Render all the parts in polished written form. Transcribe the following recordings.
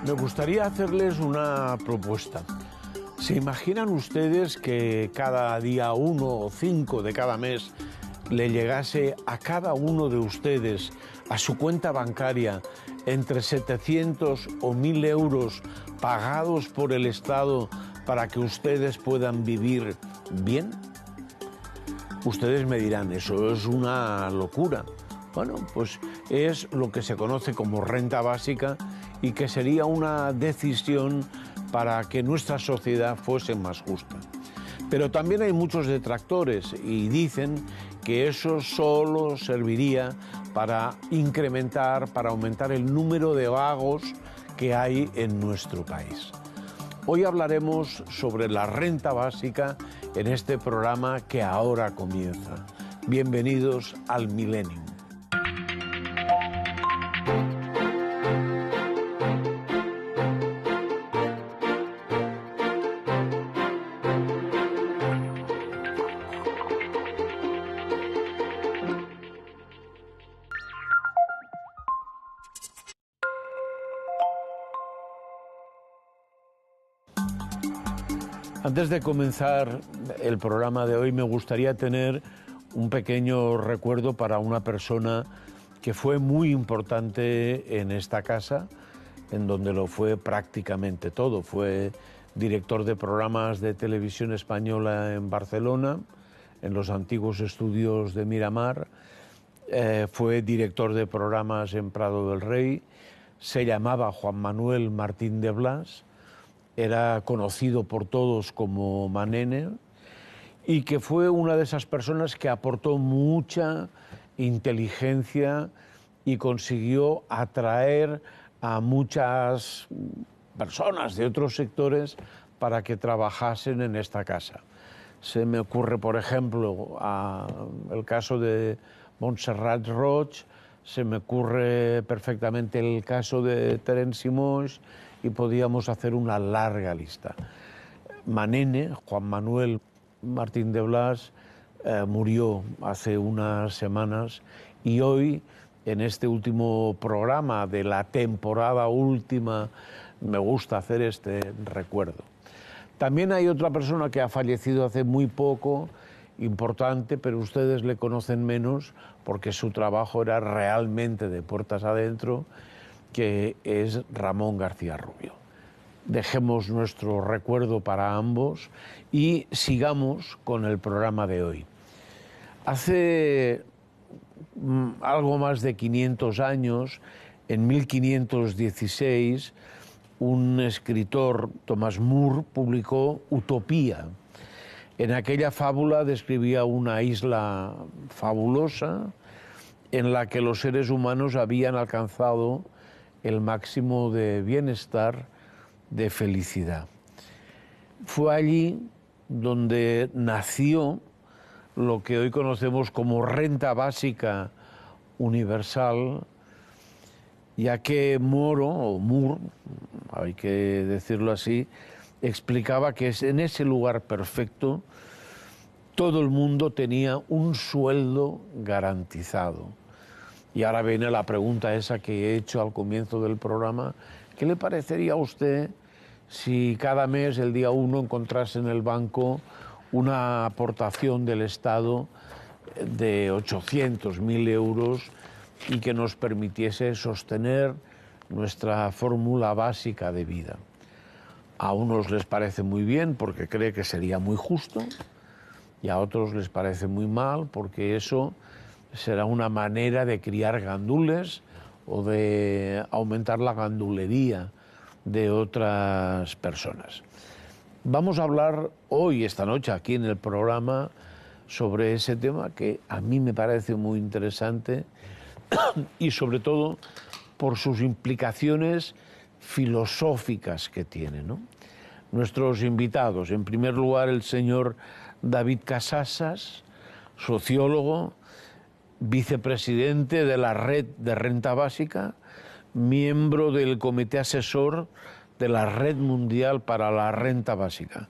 Me gustaría hacerles una propuesta. ¿Se imaginan ustedes que cada día 1 o 5 de cada mes le llegase a cada uno de ustedes a su cuenta bancaria entre 700 o 1.000 euros pagados por el Estado para que ustedes puedan vivir bien? Ustedes me dirán, eso es una locura. Bueno, pues es lo que se conoce como renta básica y que sería una decisión para que nuestra sociedad fuese más justa. Pero también hay muchos detractores y dicen que eso solo serviría para incrementar, para aumentar el número de vagos que hay en nuestro país. Hoy hablaremos sobre la renta básica en este programa que ahora comienza. Bienvenidos al Milenio. Antes de comenzar el programa de hoy, me gustaría tener un pequeño recuerdo para una persona que fue muy importante en esta casa, en donde lo fue prácticamente todo. Fue director de programas de televisión española en Barcelona, en los antiguos estudios de Miramar. Fue director de programas en Prado del Rey. Se llamaba Juan Manuel Martín de Blas. Era conocido por todos como Manene y que fue una de esas personas que aportó mucha inteligencia y consiguió atraer a muchas personas de otros sectores para que trabajasen en esta casa. Se me ocurre, por ejemplo, el caso de Montserrat Roig, se me ocurre perfectamente el caso de Terence Simons, y podíamos hacer una larga lista. Manene, Juan Manuel Martín de Blas, murió hace unas semanas y hoy, en este último programa de la temporada última, me gusta hacer este recuerdo. También hay otra persona que ha fallecido hace muy poco, importante, pero ustedes le conocen menos porque su trabajo era realmente de puertas adentro, que es Ramón García Rubio. Dejemos nuestro recuerdo para ambos y sigamos con el programa de hoy. Hace algo más de 500 años, en 1516, un escritor, Thomas More, publicó Utopía. En aquella fábula describía una isla fabulosa en la que los seres humanos habían alcanzado el máximo de bienestar, de felicidad. Fue allí donde nació lo que hoy conocemos como renta básica universal, ya que Moore, hay que decirlo así, explicaba que en ese lugar perfecto todo el mundo tenía un sueldo garantizado. Y ahora viene la pregunta esa que he hecho al comienzo del programa. ¿Qué le parecería a usted si cada mes, el día 1, encontrase en el banco una aportación del Estado de 800.000 euros y que nos permitiese sostener nuestra fórmula básica de vida? A unos les parece muy bien porque cree que sería muy justo y a otros les parece muy mal porque eso será una manera de criar gandules o de aumentar la gandulería de otras personas. Vamos a hablar hoy, esta noche, aquí en el programa, sobre ese tema que a mí me parece muy interesante y sobre todo por sus implicaciones filosóficas que tiene, ¿no? Nuestros invitados, en primer lugar, el señor David Casasas, sociólogo, vicepresidente de la Red de Renta Básica, miembro del Comité Asesor de la Red Mundial para la Renta Básica,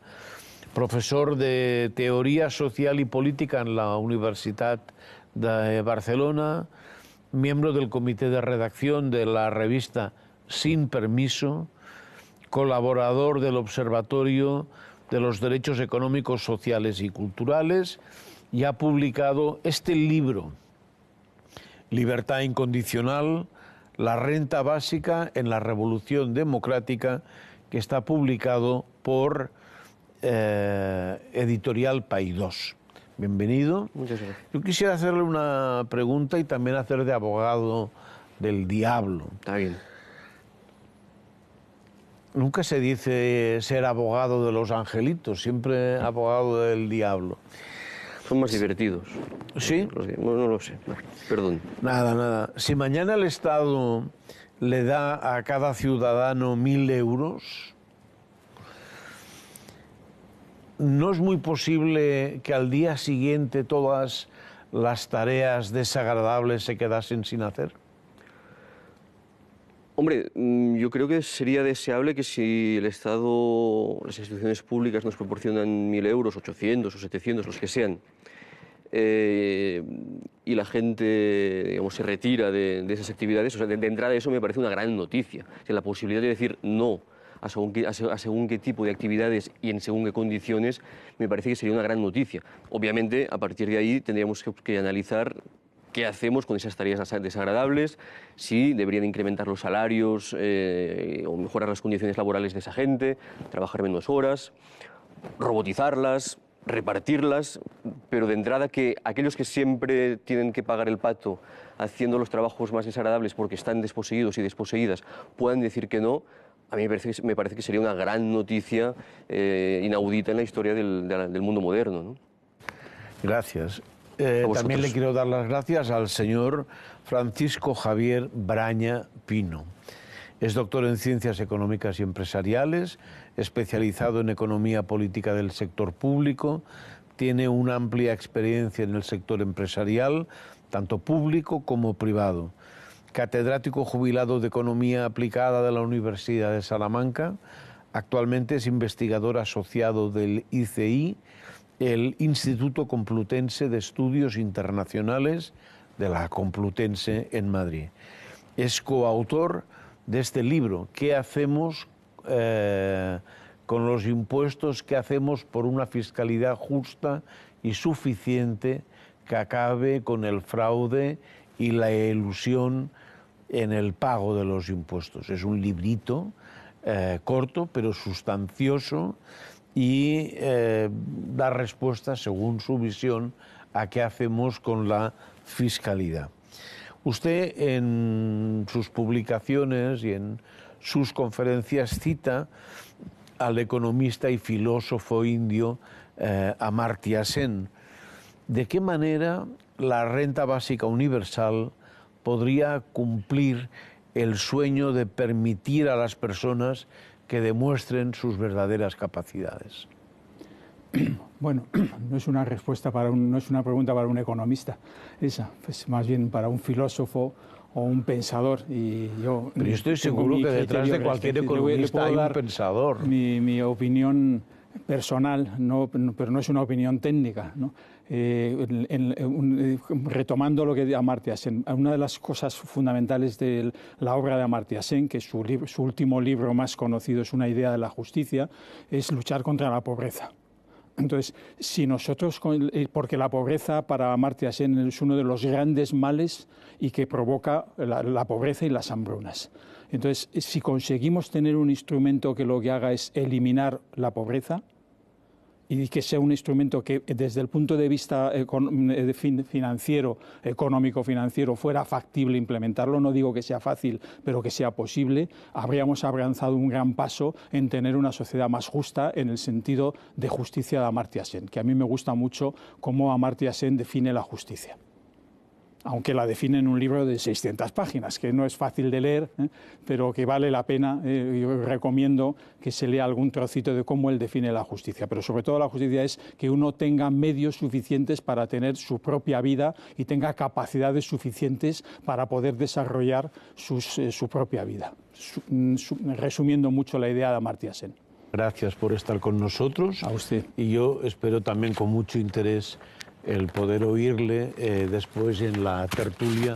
profesor de Teoría Social y Política en la Universitat de Barcelona, miembro del Comité de Redacción de la revista Sin Permiso, colaborador del Observatorio de los Derechos Económicos, Sociales y Culturales, y ha publicado este libro, Libertad Incondicional, la renta básica en la Revolución Democrática, que está publicado por Editorial Paidós. Bienvenido. Muchas gracias. Yo quisiera hacerle una pregunta y también hacer de abogado del diablo. Está bien. Nunca se dice ser abogado de los angelitos, siempre abogado del diablo. Son más divertidos. ¿Sí? No lo sé. Perdón. Nada. Si mañana el Estado le da a cada ciudadano 1.000 euros, ¿no es muy posible que al día siguiente todas las tareas desagradables se quedasen sin hacer? Hombre, yo creo que sería deseable que si el Estado, las instituciones públicas nos proporcionan 1.000 euros, 800 o 700, los que sean, y la gente, digamos, se retira de esas actividades, o sea, de entrada eso me parece una gran noticia. O sea, la posibilidad de decir no a según qué tipo de actividades y en según qué condiciones, me parece que sería una gran noticia. Obviamente, a partir de ahí tendríamos que analizar qué hacemos con esas tareas desagradables, si deberían incrementar los salarios o mejorar las condiciones laborales de esa gente, trabajar menos horas, robotizarlas, repartirlas, pero de entrada que aquellos que siempre tienen que pagar el pato haciendo los trabajos más desagradables porque están desposeídos y desposeídas puedan decir que no, a mí me parece que sería una gran noticia inaudita en la historia del mundo moderno, ¿no? Gracias. También le quiero dar las gracias al señor Francisco Javier Braña Pino. Es doctor en Ciencias Económicas y Empresariales, especializado en Economía Política del Sector Público, tiene una amplia experiencia en el sector empresarial, tanto público como privado. Catedrático jubilado de Economía Aplicada de la Universidad de Salamanca, actualmente es investigador asociado del ICI, el Instituto Complutense de Estudios Internacionales de la Complutense en Madrid. Es coautor de este libro, ¿Qué hacemos con los impuestos? ¿Qué hacemos por una fiscalidad justa y suficiente que acabe con el fraude y la elusión en el pago de los impuestos? Es un librito corto pero sustancioso y da respuesta, según su visión, a qué hacemos con la fiscalidad. Usted en sus publicaciones y en sus conferencias cita al economista y filósofo indio Amartya Sen. ¿De qué manera la renta básica universal podría cumplir el sueño de permitir a las personas que demuestren sus verdaderas capacidades? Bueno, no es una respuesta no es una pregunta para un economista, esa, pues más bien para un filósofo o un pensador. Pero yo estoy seguro que detrás de cualquier economista hay un pensador. Mi opinión personal, pero no es una opinión técnica, ¿no? Retomando lo que de Amartya Sen, una de las cosas fundamentales de la obra de Amartya Sen, que su último libro más conocido es Una idea de la justicia, es luchar contra la pobreza. Entonces, si nosotros, porque la pobreza para Amartya Sen es uno de los grandes males y que provoca la pobreza y las hambrunas. Entonces, si conseguimos tener un instrumento que lo que haga es eliminar la pobreza y que sea un instrumento que desde el punto de vista económico-financiero fuera factible implementarlo, no digo que sea fácil, pero que sea posible, habríamos avanzado un gran paso en tener una sociedad más justa en el sentido de justicia de Amartya Sen, que a mí me gusta mucho cómo Amartya Sen define la justicia. Aunque la define en un libro de 600 páginas, que no es fácil de leer, pero que vale la pena. Yo recomiendo que se lea algún trocito de cómo él define la justicia. Pero sobre todo la justicia es que uno tenga medios suficientes para tener su propia vida y tenga capacidades suficientes para poder desarrollar su propia vida. Resumiendo mucho la idea de Amartya Sen. Gracias por estar con nosotros. A usted. Y yo espero también con mucho interés el poder oírle después en la tertulia,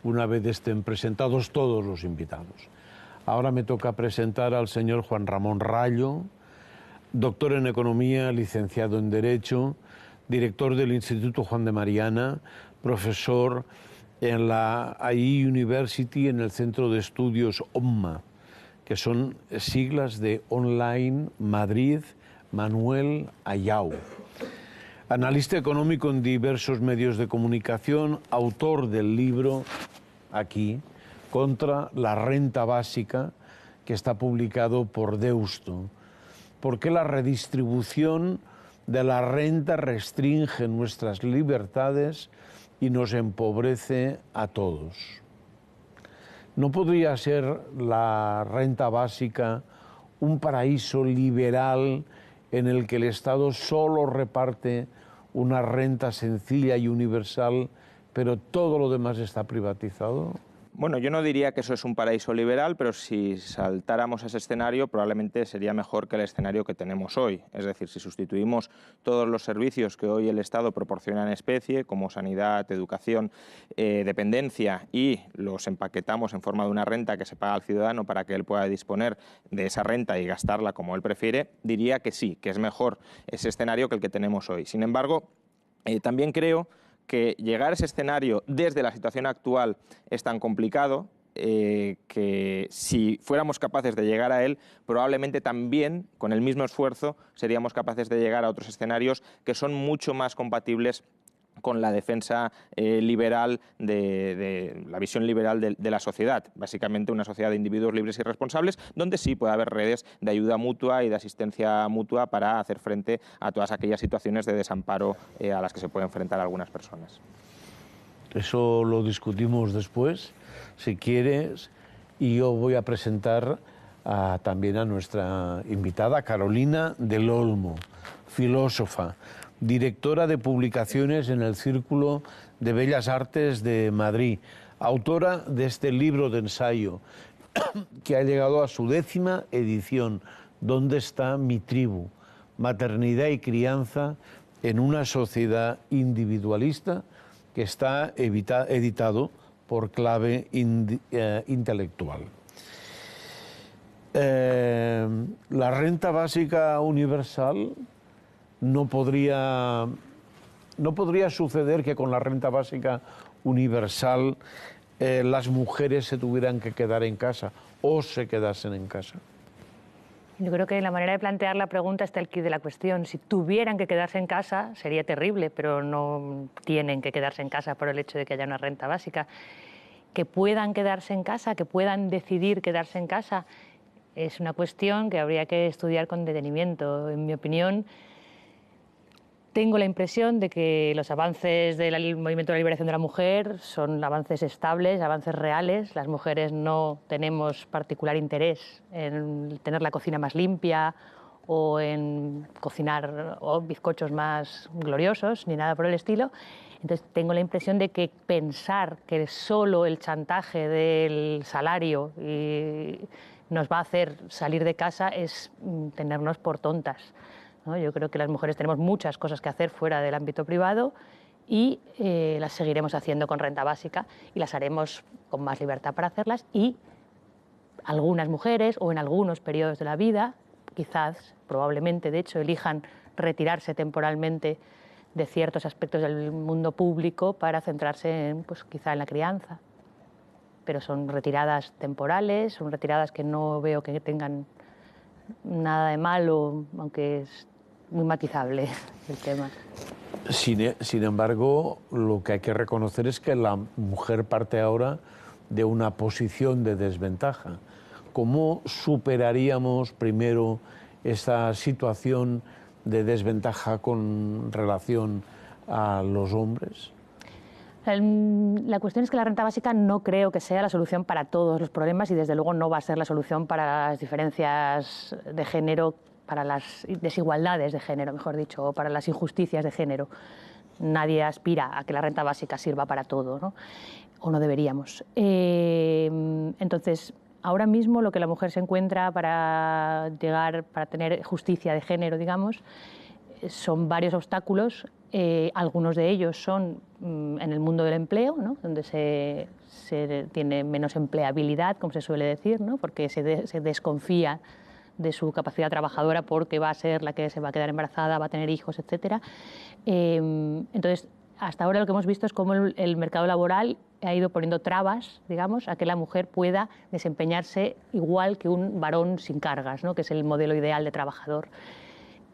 una vez estén presentados todos los invitados. Ahora me toca presentar al señor Juan Ramón Rayo, doctor en Economía, licenciado en Derecho, director del Instituto Juan de Mariana, profesor en la AI University, en el Centro de Estudios OMMA, que son siglas de Online Madrid Manuel Ayau. Analista económico en diversos medios de comunicación, autor del libro, aquí, Contra la renta básica, que está publicado por Deusto. ¿Por qué la redistribución de la renta restringe nuestras libertades y nos empobrece a todos? ¿No podría ser la renta básica un paraíso liberal en el que el Estado solo reparte una renta sencilla y universal, pero todo lo demás está privatizado? Bueno, yo no diría que eso es un paraíso liberal, pero si saltáramos a ese escenario, probablemente sería mejor que el escenario que tenemos hoy. Es decir, si sustituimos todos los servicios que hoy el Estado proporciona en especie, como sanidad, educación, dependencia, y los empaquetamos en forma de una renta que se paga al ciudadano para que él pueda disponer de esa renta y gastarla como él prefiere, diría que sí, que es mejor ese escenario que el que tenemos hoy. Sin embargo, también creo que llegar a ese escenario desde la situación actual es tan complicado que si fuéramos capaces de llegar a él, probablemente también, con el mismo esfuerzo, seríamos capaces de llegar a otros escenarios que son mucho más compatibles con la defensa liberal, de la visión liberal de la sociedad. Básicamente una sociedad de individuos libres y responsables, donde sí puede haber redes de ayuda mutua y de asistencia mutua para hacer frente a todas aquellas situaciones de desamparo a las que se pueden enfrentar algunas personas. Eso lo discutimos después, si quieres, y yo voy a presentar también a nuestra invitada, Carolina del Olmo, filósofa, directora de publicaciones en el Círculo de Bellas Artes de Madrid, autora de este libro de ensayo que ha llegado a su 10ª edición, ¿Dónde está mi tribu? Maternidad y crianza en una sociedad individualista, que está editado por Clave Intelectual. La renta básica universal no podría suceder que con la renta básica universal las mujeres se tuvieran que quedar en casa o se quedasen en casa. Yo creo que en la manera de plantear la pregunta está el quid de la cuestión. Si tuvieran que quedarse en casa sería terrible, pero no tienen que quedarse en casa por el hecho de que haya una renta básica. Que puedan quedarse en casa, que puedan decidir quedarse en casa, es una cuestión que habría que estudiar con detenimiento. En mi opinión, tengo la impresión de que los avances del movimiento de la liberación de la mujer son avances estables, avances reales. Las mujeres no tenemos particular interés en tener la cocina más limpia o en cocinar bizcochos más gloriosos, ni nada por el estilo. Entonces tengo la impresión de que pensar que solo el chantaje del salario nos va a hacer salir de casa es tenernos por tontas, ¿no? Yo creo que las mujeres tenemos muchas cosas que hacer fuera del ámbito privado y las seguiremos haciendo con renta básica y las haremos con más libertad para hacerlas, y algunas mujeres o en algunos periodos de la vida, quizás, probablemente, de hecho, elijan retirarse temporalmente de ciertos aspectos del mundo público para centrarse en, pues, quizá en la crianza. Pero son retiradas temporales, son retiradas que no veo que tengan nada de malo, aunque es muy matizable el tema. Sin embargo, lo que hay que reconocer es que la mujer parte ahora de una posición de desventaja. ¿Cómo superaríamos primero esa situación de desventaja con relación a los hombres? La cuestión es que la renta básica no creo que sea la solución para todos los problemas y desde luego no va a ser la solución para las diferencias de género, para las desigualdades de género, mejor dicho, o para las injusticias de género. Nadie aspira a que la renta básica sirva para todo, ¿no? O no deberíamos. Entonces, ahora mismo lo que la mujer se encuentra para tener justicia de género, digamos, son varios obstáculos Algunos de ellos son en el mundo del empleo, ¿no? Donde se tiene menos empleabilidad, como se suele decir, ¿no? Porque se desconfía de su capacidad trabajadora porque va a ser la que se va a quedar embarazada, va a tener hijos, etc. Entonces, hasta ahora lo que hemos visto es cómo el mercado laboral ha ido poniendo trabas, digamos, a que la mujer pueda desempeñarse igual que un varón sin cargas, ¿no? Que es el modelo ideal de trabajador.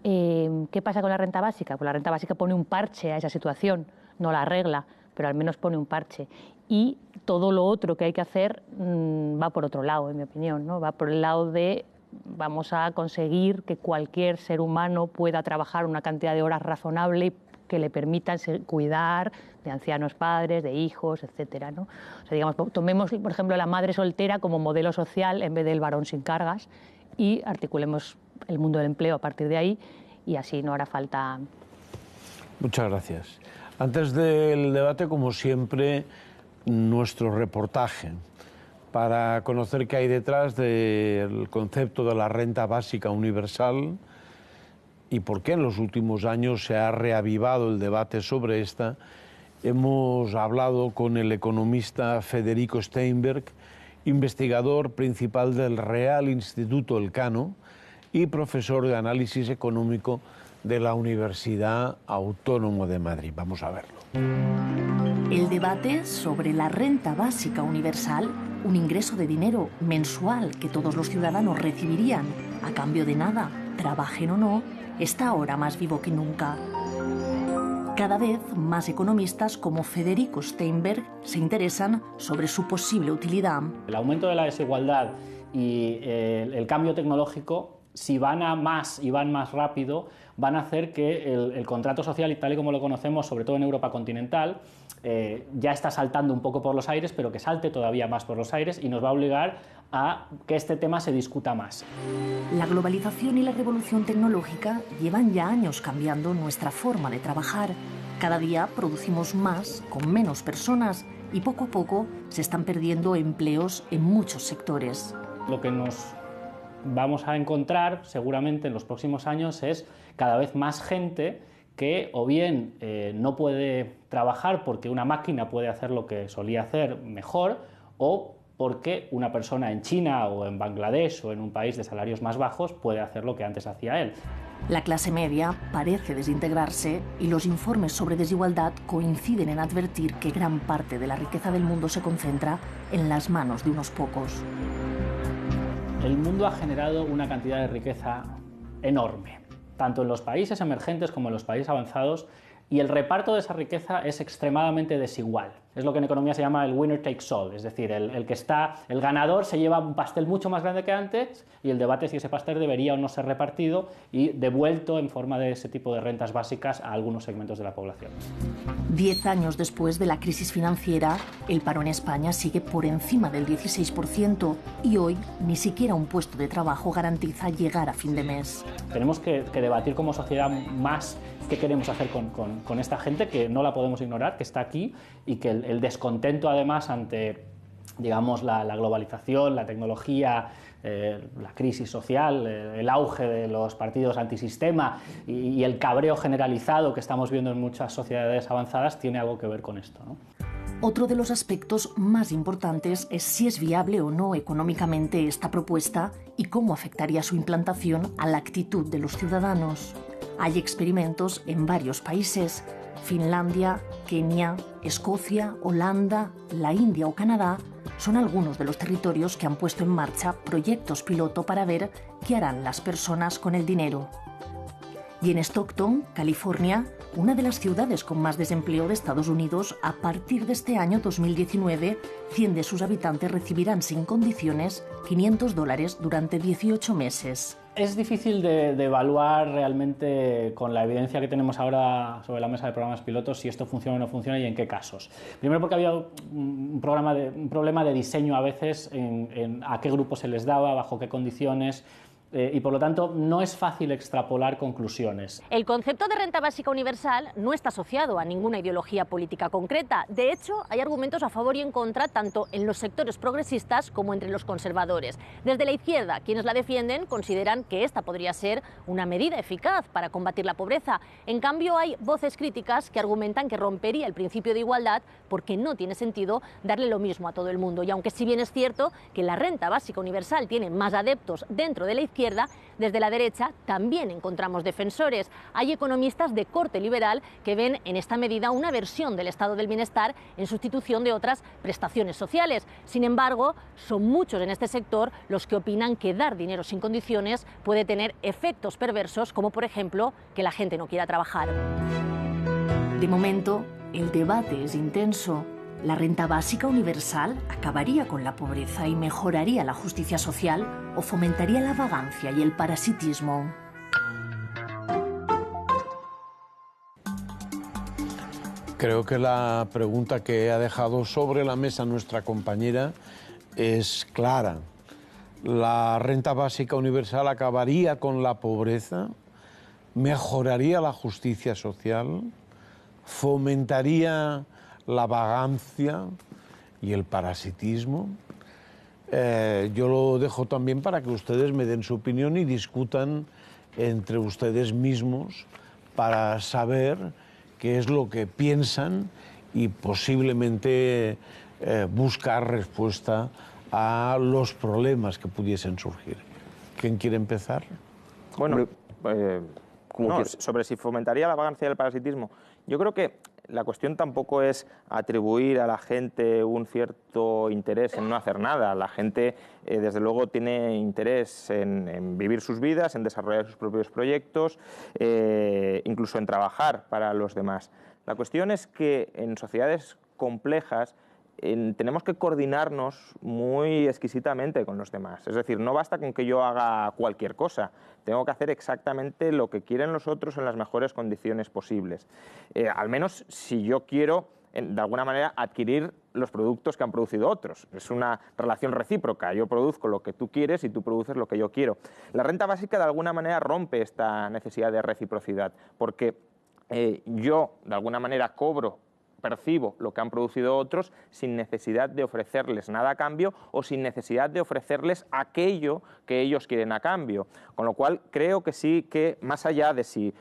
¿Qué pasa con la renta básica? Pues la renta básica pone un parche a esa situación, no la arregla, pero al menos pone un parche. Y todo lo otro que hay que hacer va por otro lado, en mi opinión, ¿no? Va por el lado de vamos a conseguir que cualquier ser humano pueda trabajar una cantidad de horas razonable y que le permitan cuidar de ancianos padres, de hijos, etcétera, ¿no? O sea, digamos, tomemos, por ejemplo, la madre soltera como modelo social en vez del varón sin cargas y articulemos el mundo del empleo a partir de ahí y así no hará falta. Muchas gracias. Antes del debate, como siempre, nuestro reportaje para conocer qué hay detrás del concepto de la renta básica universal y por qué en los últimos años se ha reavivado el debate sobre esta. Hemos hablado con el economista Federico Steinberg, investigador principal del Real Instituto Elcano y profesor de análisis económico de la Universidad Autónoma de Madrid. Vamos a verlo. El debate sobre la renta básica universal, un ingreso de dinero mensual que todos los ciudadanos recibirían a cambio de nada, trabajen o no, está ahora más vivo que nunca. Cada vez más economistas como Federico Steinberg se interesan sobre su posible utilidad. El aumento de la desigualdad y el cambio tecnológico, si van a más y van más rápido, van a hacer que el contrato social, y tal y como lo conocemos, sobre todo en Europa continental, ya está saltando un poco por los aires, pero que salte todavía más por los aires y nos va a obligar a que este tema se discuta más. La globalización y la revolución tecnológica llevan ya años cambiando nuestra forma de trabajar. Cada día producimos más con menos personas y poco a poco se están perdiendo empleos en muchos sectores. Lo que nos vamos a encontrar seguramente en los próximos años es cada vez más gente que o bien no puede trabajar porque una máquina puede hacer lo que solía hacer mejor, o porque una persona en China o en Bangladesh o en un país de salarios más bajos puede hacer lo que antes hacía él. La clase media parece desintegrarse y los informes sobre desigualdad coinciden en advertir que gran parte de la riqueza del mundo se concentra en las manos de unos pocos. El mundo ha generado una cantidad de riqueza enorme, tanto en los países emergentes como en los países avanzados, y el reparto de esa riqueza es extremadamente desigual. Es lo que en economía se llama el winner takes all, es decir, el ganador se lleva un pastel mucho más grande que antes, y el debate es si ese pastel debería o no ser repartido y devuelto en forma de ese tipo de rentas básicas a algunos segmentos de la población. 10 años después de la crisis financiera, el paro en España sigue por encima del 16% y hoy ni siquiera un puesto de trabajo garantiza llegar a fin de mes. Tenemos que debatir como sociedad más qué queremos hacer con esta gente, que no la podemos ignorar, que está aquí, y que el descontento además ante, digamos, la globalización, la tecnología, la crisis social, el auge de los partidos antisistema y el cabreo generalizado que estamos viendo en muchas sociedades avanzadas tiene algo que ver con esto, ¿no? Otro de los aspectos más importantes es si es viable o no económicamente esta propuesta y cómo afectaría su implantación a la actitud de los ciudadanos. Hay experimentos en varios países: Finlandia, Kenia, Escocia, Holanda, la India o Canadá son algunos de los territorios que han puesto en marcha proyectos piloto para ver qué harán las personas con el dinero. Y en Stockton, California, una de las ciudades con más desempleo de Estados Unidos, a partir de este año 2019, 100 de sus habitantes recibirán sin condiciones $500 durante 18 meses. Es difícil de evaluar realmente con la evidencia que tenemos ahora sobre la mesa de programas pilotos si esto funciona o no funciona y en qué casos. Primero porque había un problema de diseño a veces en a qué grupo se les daba, bajo qué condiciones. y por lo tanto no es fácil extrapolar conclusiones. El concepto de renta básica universal no está asociado a ninguna ideología política concreta. De hecho, hay argumentos a favor y en contra tanto en los sectores progresistas como entre los conservadores. Desde la izquierda, quienes la defienden consideran que esta podría ser una medida eficaz para combatir la pobreza. En cambio, hay voces críticas que argumentan que rompería el principio de igualdad porque no tiene sentido darle lo mismo a todo el mundo. Y aunque si bien es cierto que la renta básica universal tiene más adeptos dentro de la izquierda, desde la derecha también encontramos defensores. Hay economistas de corte liberal que ven en esta medida una versión del estado del bienestar en sustitución de otras prestaciones sociales. Sin embargo, son muchos en este sector los que opinan que dar dinero sin condiciones puede tener efectos perversos, como por ejemplo que la gente no quiera trabajar. De momento, el debate es intenso. ¿La renta básica universal acabaría con la pobreza y mejoraría la justicia social o fomentaría la vagancia y el parasitismo? Creo que la pregunta que ha dejado sobre la mesa nuestra compañera es clara. ¿La renta básica universal acabaría con la pobreza? ¿Mejoraría la justicia social? ¿Fomentaría la vagancia y el parasitismo? Yo lo dejo también para que ustedes me den su opinión y discutan entre ustedes mismos para saber qué es lo que piensan y posiblemente buscar respuesta a los problemas que pudiesen surgir. ¿Quién quiere empezar? Bueno, sobre si fomentaría la vagancia y el parasitismo. Yo creo que la cuestión tampoco es atribuir a la gente un cierto interés en no hacer nada. La gente, desde luego, tiene interés en vivir sus vidas, en desarrollar sus propios proyectos, incluso en trabajar para los demás. La cuestión es que en sociedades complejas tenemos que coordinarnos muy exquisitamente con los demás. Es decir, no basta con que yo haga cualquier cosa. Tengo que hacer exactamente lo que quieren los otros en las mejores condiciones posibles. Al menos si yo quiero, de alguna manera, adquirir los productos que han producido otros. Es una relación recíproca. Yo produzco lo que tú quieres y tú produces lo que yo quiero. La renta básica, de alguna manera, rompe esta necesidad de reciprocidad, porque yo, de alguna manera, percibo lo que han producido otros sin necesidad de ofrecerles nada a cambio o sin necesidad de ofrecerles aquello que ellos quieren a cambio. Con lo cual creo que sí que, más allá de si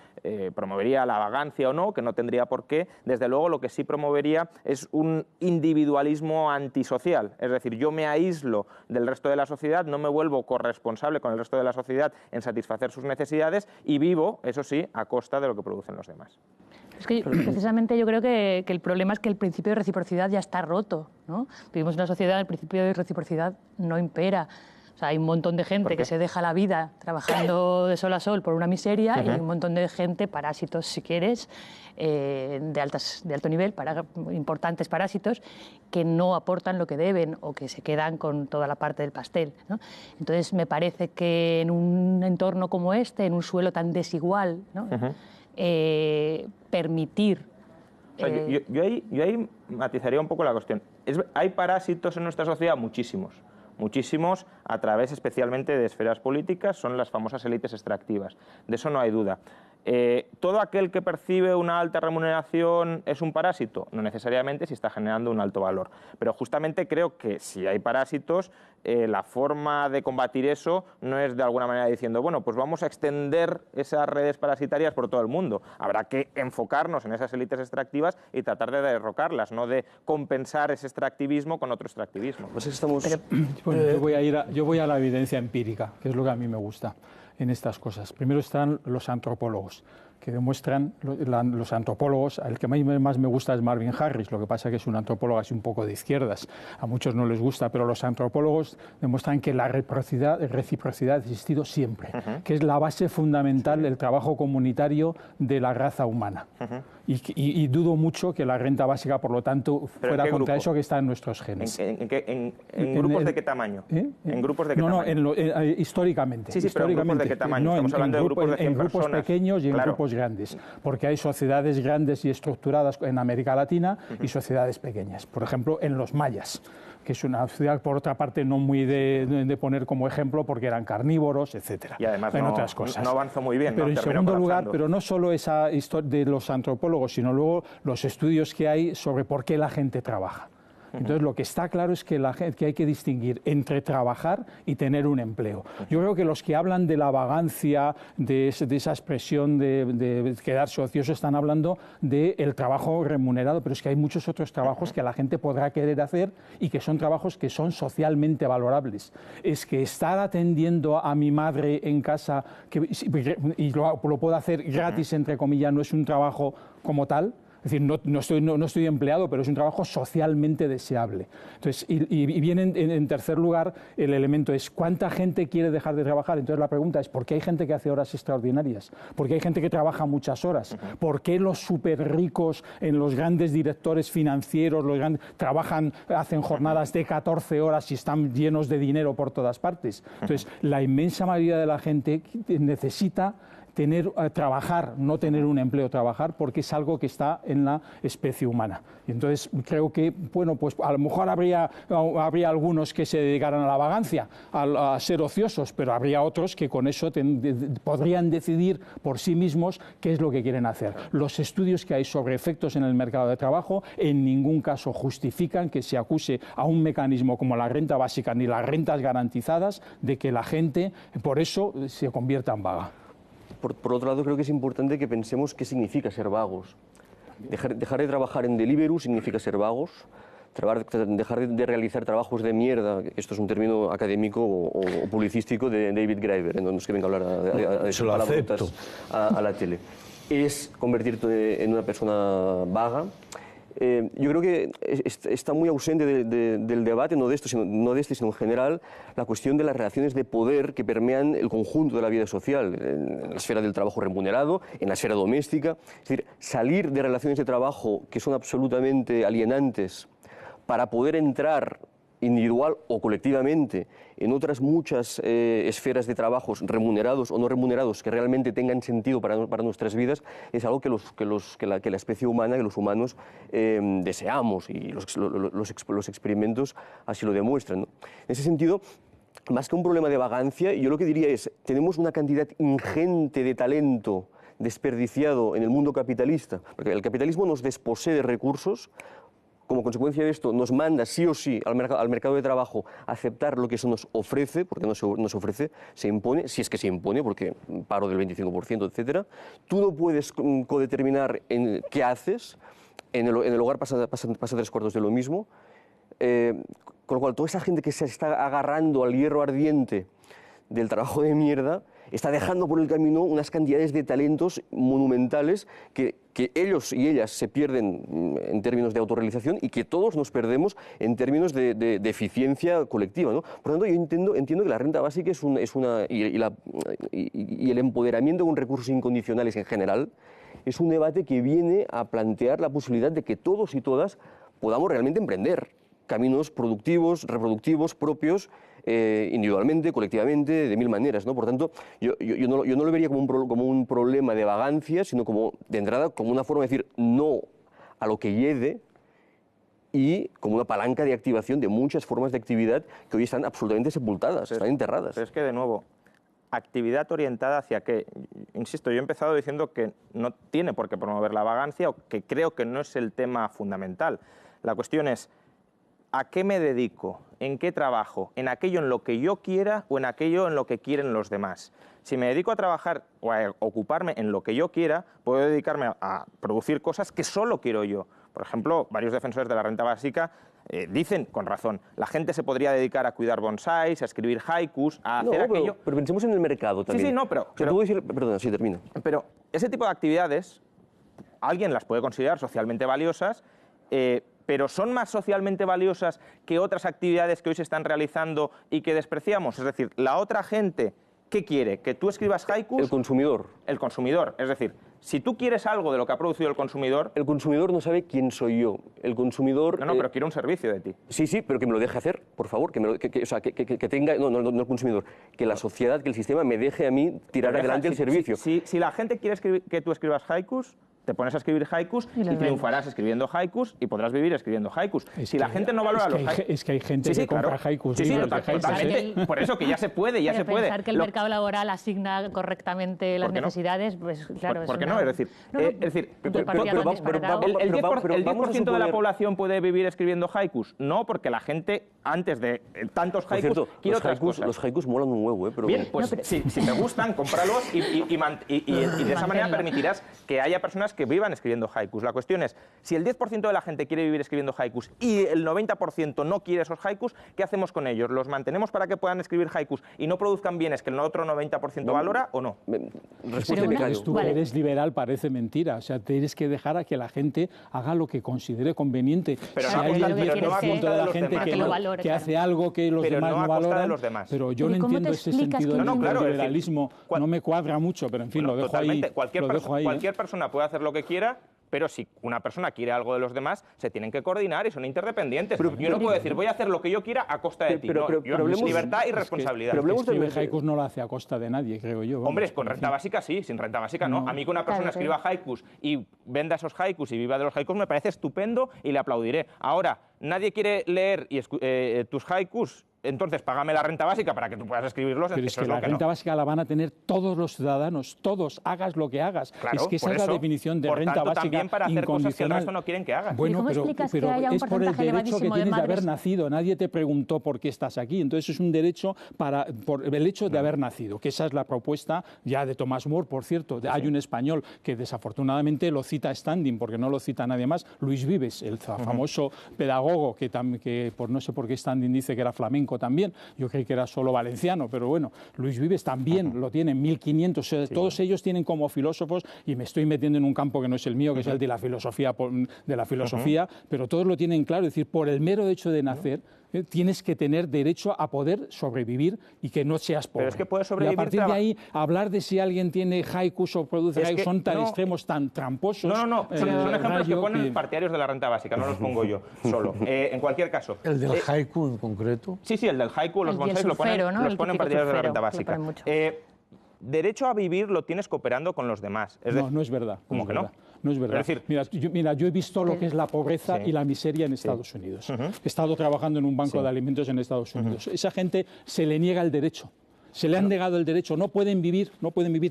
promovería la vagancia o no, que no tendría por qué, desde luego lo que sí promovería es un individualismo antisocial. Es decir, yo me aíslo del resto de la sociedad, no me vuelvo corresponsable con el resto de la sociedad en satisfacer sus necesidades y vivo, eso sí, a costa de lo que producen los demás. Es que precisamente yo creo que el problema es que el principio de reciprocidad ya está roto, ¿no? Vivimos en una sociedad en el principio de reciprocidad no impera. O sea, hay un montón de gente que se deja la vida trabajando de sol a sol por una miseria y hay un montón de gente, parásitos si quieres, de alto nivel, importantes parásitos, que no aportan lo que deben o que se quedan con toda la parte del pastel, ¿no? Entonces me parece que en un entorno como este, en un suelo tan desigual, ¿no? Permitir... O sea, yo ahí matizaría un poco la cuestión. Hay parásitos en nuestra sociedad, muchísimos, a través especialmente de esferas políticas, son las famosas élites extractivas. De eso no hay duda. ¿Todo aquel que percibe una alta remuneración es un parásito? No necesariamente si está generando un alto valor. Pero justamente creo que si hay parásitos, la forma de combatir eso no es de alguna manera diciendo, bueno, pues vamos a extender esas redes parasitarias por todo el mundo. Habrá que enfocarnos en esas élites extractivas y tratar de derrocarlas, no de compensar ese extractivismo con otro extractivismo. Pues estamos... Bueno, yo voy a la evidencia empírica, que es lo que a mí me gusta en estas cosas. Primero están los antropólogos, que demuestran, los antropólogos, el que más me gusta es Marvin Harris, lo que pasa es que es un antropólogo así un poco de izquierdas, a muchos no les gusta, pero los antropólogos demuestran que la reciprocidad ha existido siempre, que es la base fundamental del trabajo comunitario de la raza humana. Y dudo mucho que la renta básica, por lo tanto, fuera contra eso que está en nuestros genes. ¿En grupos de qué tamaño? ¿En grupos de qué tamaño? Históricamente. Sí, pero ¿en grupos de qué tamaño? Estamos hablando de grupos de 100 personas. En grupos pequeños y en grupos grandes, porque hay sociedades grandes y estructuradas en América Latina y sociedades pequeñas. Por ejemplo, en los mayas. que es una ciudad, por otra parte, no muy de poner como ejemplo, porque eran carnívoros, etcétera. Y además otras cosas. No avanzó muy bien. Pero ¿no? en segundo lugar, pero no solo esa historia de los antropólogos, sino luego los estudios que hay sobre por qué la gente trabaja. Entonces, lo que está claro es que hay que distinguir entre trabajar y tener un empleo. Yo creo que los que hablan de la vagancia, de esa expresión de quedarse ocioso, están hablando del trabajo remunerado, pero es que hay muchos otros trabajos que la gente podrá querer hacer y que son trabajos que son socialmente valorables. Es que estar atendiendo a mi madre en casa, y lo puedo hacer gratis, entre comillas, no es un trabajo como tal. Es decir, no estoy empleado, pero es un trabajo socialmente deseable. Entonces, y viene en tercer lugar el elemento es ¿cuánta gente quiere dejar de trabajar? Entonces la pregunta es ¿por qué hay gente que hace horas extraordinarias? ¿Por qué hay gente que trabaja muchas horas? ¿Por qué los súper ricos, en los grandes directores financieros, hacen jornadas de 14 horas y están llenos de dinero por todas partes? Entonces, la inmensa mayoría de la gente necesita trabajar, no tener un empleo, trabajar, porque es algo que está en la especie humana. Y entonces creo que, bueno, pues a lo mejor habría algunos que se dedicaran a la vagancia, a ser ociosos, pero habría otros que con eso podrían decidir por sí mismos qué es lo que quieren hacer. Los estudios que hay sobre efectos en el mercado de trabajo en ningún caso justifican que se acuse a un mecanismo como la renta básica ni las rentas garantizadas de que la gente por eso se convierta en vaga. Por otro lado, creo que es importante que pensemos qué significa ser vagos. Dejar de trabajar en Deliveroo significa ser vagos. Dejar de realizar trabajos de mierda, esto es un término académico o publicístico de David Graeber, no es que venga a hablar de palabrotas a la tele. Es convertirte en una persona vaga. Yo creo que está muy ausente del debate, no de este, sino en general, la cuestión de las relaciones de poder que permean el conjunto de la vida social, en la esfera del trabajo remunerado, en la esfera doméstica. Es decir, salir de relaciones de trabajo que son absolutamente alienantes para poder entrar individual o colectivamente en otras muchas esferas de trabajos remunerados o no remunerados que realmente tengan sentido para nuestras vidas, es algo que la especie humana, que los humanos deseamos, y los experimentos así lo demuestran, ¿no? En ese sentido, más que un problema de vagancia, yo lo que diría es, tenemos una cantidad ingente de talento desperdiciado en el mundo capitalista, porque el capitalismo nos desposee de recursos. Como consecuencia de esto, nos manda sí o sí al mercado de trabajo a aceptar lo que eso nos ofrece, porque no se ofrece, se impone, si es que se impone, porque paro del 25%, etc. Tú no puedes codeterminar en qué haces, en el hogar pasa 3/4 de lo mismo, con lo cual toda esa gente que se está agarrando al hierro ardiente del trabajo de mierda está dejando por el camino unas cantidades de talentos monumentales que ellos y ellas se pierden en términos de autorrealización y que todos nos perdemos en términos de eficiencia colectiva, ¿no? Por lo tanto, yo entiendo que la renta básica y el empoderamiento con recursos incondicionales en general es un debate que viene a plantear la posibilidad de que todos y todas podamos realmente emprender caminos productivos, reproductivos, propios, individualmente, colectivamente, de mil maneras, ¿no? Por tanto, yo no lo vería como un problema de vagancia, sino como, de entrada, como una forma de decir no a lo que llegue y como una palanca de activación de muchas formas de actividad que hoy están absolutamente sepultadas, están enterradas. Pero es que, de nuevo, actividad orientada hacia qué. Insisto, yo he empezado diciendo que no tiene por qué promover la vagancia o que creo que no es el tema fundamental. La cuestión es, ¿a qué me dedico? ¿En qué trabajo? ¿En aquello en lo que yo quiera o en aquello en lo que quieren los demás? Si me dedico a trabajar o a ocuparme en lo que yo quiera, puedo dedicarme a producir cosas que solo quiero yo. Por ejemplo, varios defensores de la renta básica dicen, con razón, la gente se podría dedicar a cuidar bonsáis, a escribir haikus, a hacer aquello... Pero pensemos en el mercado también. Sí, no, pero... Perdona, sí, termina. Pero ese tipo de actividades, alguien las puede considerar socialmente valiosas, pero ¿son más socialmente valiosas que otras actividades que hoy se están realizando y que despreciamos? Es decir, la otra gente, ¿qué quiere? ¿Que tú escribas haikus? El consumidor. El consumidor. Es decir, si tú quieres algo de lo que ha producido el consumidor... El consumidor no sabe quién soy yo. El consumidor... No, pero quiere un servicio de ti. Sí, pero que me lo deje hacer, por favor. Que tenga... No el consumidor. Que la sociedad, que el sistema me deje a mí tirar adelante el servicio. Si la gente quiere que tú escribas haikus, te pones a escribir haikus y triunfarás escribiendo haikus y podrás vivir escribiendo haikus. Si la gente no valora los haikus... Es que hay gente que compra haikus. Sí, totalmente. Por eso que ya se puede, ya se puede. Pensar que el mercado laboral asigna correctamente las necesidades, pues claro... ¿Por qué no? Es decir, el 10% de la población puede vivir escribiendo haikus. No, porque la gente, antes de tantos haikus, quiere otras cosas. Los haikus molan un huevo, pero... Bien, pues si te gustan, cómpralos y de esa manera permitirás que haya personas que vivan escribiendo haikus. La cuestión es, si el 10% de la gente quiere vivir escribiendo haikus y el 90% no quiere esos haikus, ¿qué hacemos con ellos? ¿Los mantenemos para que puedan escribir haikus y no produzcan bienes que el otro 90% valora o no? Tú eres liberal, parece mentira. O sea, tienes que dejar a que la gente haga lo que considere conveniente. Pero si no hay el no 10% de la gente que hace algo que los demás no valoran, pero yo no entiendo ese sentido del liberalismo. No me cuadra mucho, pero en fin, lo dejo ahí. Cualquier persona puede hacer lo que quiera, pero si una persona quiere algo de los demás, se tienen que coordinar y son interdependientes. Yo no puedo decir, voy a hacer lo que yo quiera a costa de ti. Pero libertad y responsabilidad. Pero escribir haikus no lo hace a costa de nadie, creo yo. Hombre, con renta básica sí, sin renta básica no. A mí que una persona escriba haikus y venda esos haikus y viva de los haikus me parece estupendo y le aplaudiré. Ahora, nadie quiere leer tus haikus, entonces págame la renta básica para que tú puedas escribirlos. Pero es que la renta básica la van a tener todos los ciudadanos, todos, hagas lo que hagas. Claro, es que esa es la definición de renta básica también para hacer cosas que el incondicional. resto no quieren que hagas. Bueno, pero es por el derecho que tienes de haber nacido. Nadie te preguntó por qué estás aquí. Entonces es un derecho por el hecho de haber nacido, que esa es la propuesta ya de Thomas More, por cierto. Hay un español que desafortunadamente lo cita standing, porque no lo cita nadie más, Luis Vives, el famoso pedagogo que por no sé por qué standing dice que era flamenco también. Yo creí que era solo valenciano, pero bueno, Luis Vives también lo tiene en 1500. O sea, todos ellos tienen como filósofos, y me estoy metiendo en un campo que no es el mío, que es el de la filosofía, pero todos lo tienen claro. Es decir, por el mero hecho de nacer, tienes que tener derecho a poder sobrevivir y que no seas pobre. Pero es que puedes sobrevivir. Y a partir de ahí, hablar de si alguien tiene haikus o produce haikus son tan extremos, tan tramposos. No. Son ejemplos que ponen los partidarios de la renta básica, no los pongo yo solo. En cualquier caso. ¿El del haiku en concreto? Sí, el del haiku, los bonsáis los ponen partidarios de la renta básica. Derecho a vivir lo tienes cooperando con los demás. No es verdad. ¿Cómo que no? No es verdad. Es decir, yo he visto lo que es la pobreza y la miseria en Estados Unidos. He estado trabajando en un banco de alimentos en Estados Unidos. Esa gente se le niega el derecho. Se le han negado el derecho, no pueden vivir,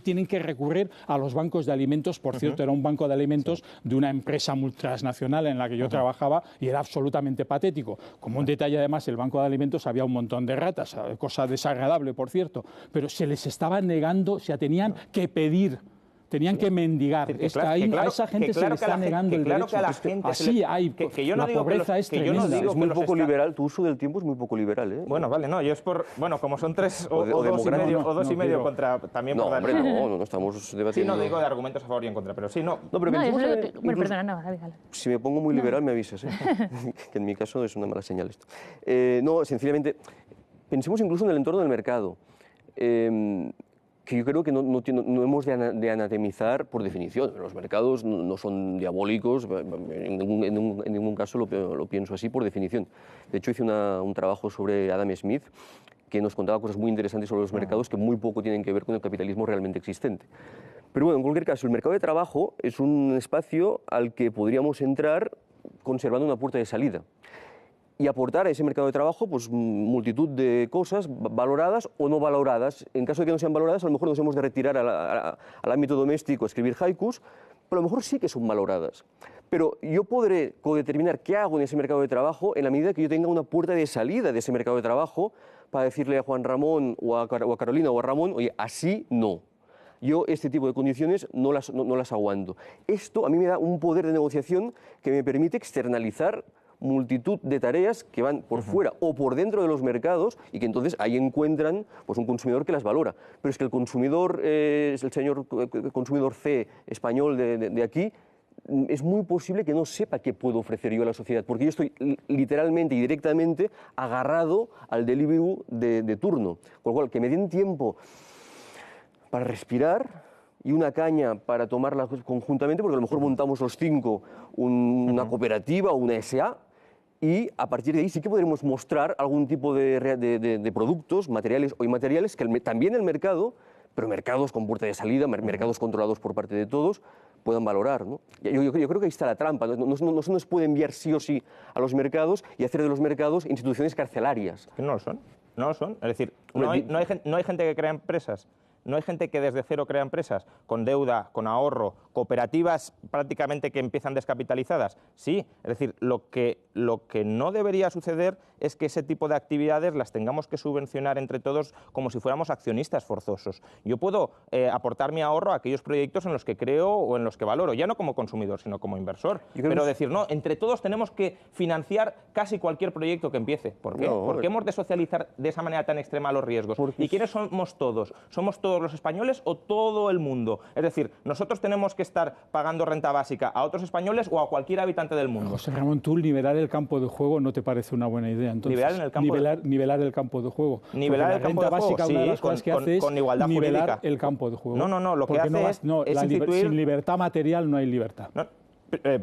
tienen que recurrir a los bancos de alimentos. Por cierto, era un banco de alimentos de una empresa transnacional en la que yo trabajaba y era absolutamente patético. Como un detalle, además, el banco de alimentos había un montón de ratas, cosa desagradable, por cierto, pero se les estaba negando, o sea, tenían que pedir. Tenían que mendigar. A esa gente se le está negando el derecho. Así hay. La pobreza es tremenda. Es muy poco liberal. Tu uso del tiempo es muy poco liberal, ¿eh? Bueno, vale, no. Yo es por... Bueno, como son 3 o 2 y medio contra... También no, por hombre, no estamos debatiendo... Sí, no digo de argumentos a favor y en contra, pero sí, no. No, pero perdona, si me pongo muy liberal, me avisas, ¿eh? Que en mi caso es una mala señal esto. No, sencillamente, pensemos incluso en el entorno del mercado. Que yo creo que no hemos de anatemizar por definición. Los mercados no son diabólicos, en ningún caso lo pienso así por definición. De hecho, hice un trabajo sobre Adam Smith que nos contaba cosas muy interesantes sobre los mercados que muy poco tienen que ver con el capitalismo realmente existente. Pero bueno, en cualquier caso, el mercado de trabajo es un espacio al que podríamos entrar conservando una puerta de salida y aportar a ese mercado de trabajo pues, multitud de cosas valoradas o no valoradas. En caso de que no sean valoradas, a lo mejor nos hemos de retirar al ámbito doméstico a escribir haikus, pero a lo mejor sí que son valoradas. Pero yo podré codeterminar qué hago en ese mercado de trabajo en la medida que yo tenga una puerta de salida de ese mercado de trabajo para decirle a Juan Ramón o a Carolina o a Ramón, oye, así no. Yo este tipo de condiciones no las aguanto. Esto a mí me da un poder de negociación que me permite externalizar multitud de tareas que van por fuera o por dentro de los mercados y que entonces ahí encuentran pues, un consumidor que las valora. Pero es que el consumidor, es el señor consumidor C español de aquí, es muy posible que no sepa qué puedo ofrecer yo a la sociedad, porque yo estoy literalmente y directamente agarrado al Deliveroo de turno. Con lo cual, que me den tiempo para respirar y una caña para tomarla conjuntamente, porque a lo mejor montamos los 5 una cooperativa o una SA, y a partir de ahí sí que podremos mostrar algún tipo de productos, materiales o inmateriales, que también el mercado, pero mercados con puerta de salida, mercados controlados por parte de todos, puedan valorar, ¿no? Yo creo que ahí está la trampa. No se nos puede enviar sí o sí a los mercados y hacer de los mercados instituciones carcelarias. Que no lo son, no lo son. Es decir, no hay gente que crea empresas. No hay gente que desde cero crea empresas con deuda, con ahorro, cooperativas prácticamente que empiezan descapitalizadas. Sí, es decir, lo que no debería suceder es que ese tipo de actividades las tengamos que subvencionar entre todos como si fuéramos accionistas forzosos. Yo puedo aportar mi ahorro a aquellos proyectos en los que creo o en los que valoro, ya no como consumidor, sino como inversor. Pero decir, no, entre todos tenemos que financiar casi cualquier proyecto que empiece. ¿Por qué? No, ¿Por qué hemos de socializar de esa manera tan extrema los riesgos? ¿Y quiénes somos todos? ¿Somos todos los españoles o todo el mundo? Es decir, nosotros tenemos que estar pagando renta básica a otros españoles o a cualquier habitante del mundo. José Ramón, tú nivelar el campo de juego no te parece una buena idea. Entonces, nivelar el campo de juego. Nivelar el campo de juego, básica, una de las cosas que hace es con igualdad nivelar jurídica. el campo de juego. No, lo que hace es instituir... Sin libertad material no hay libertad.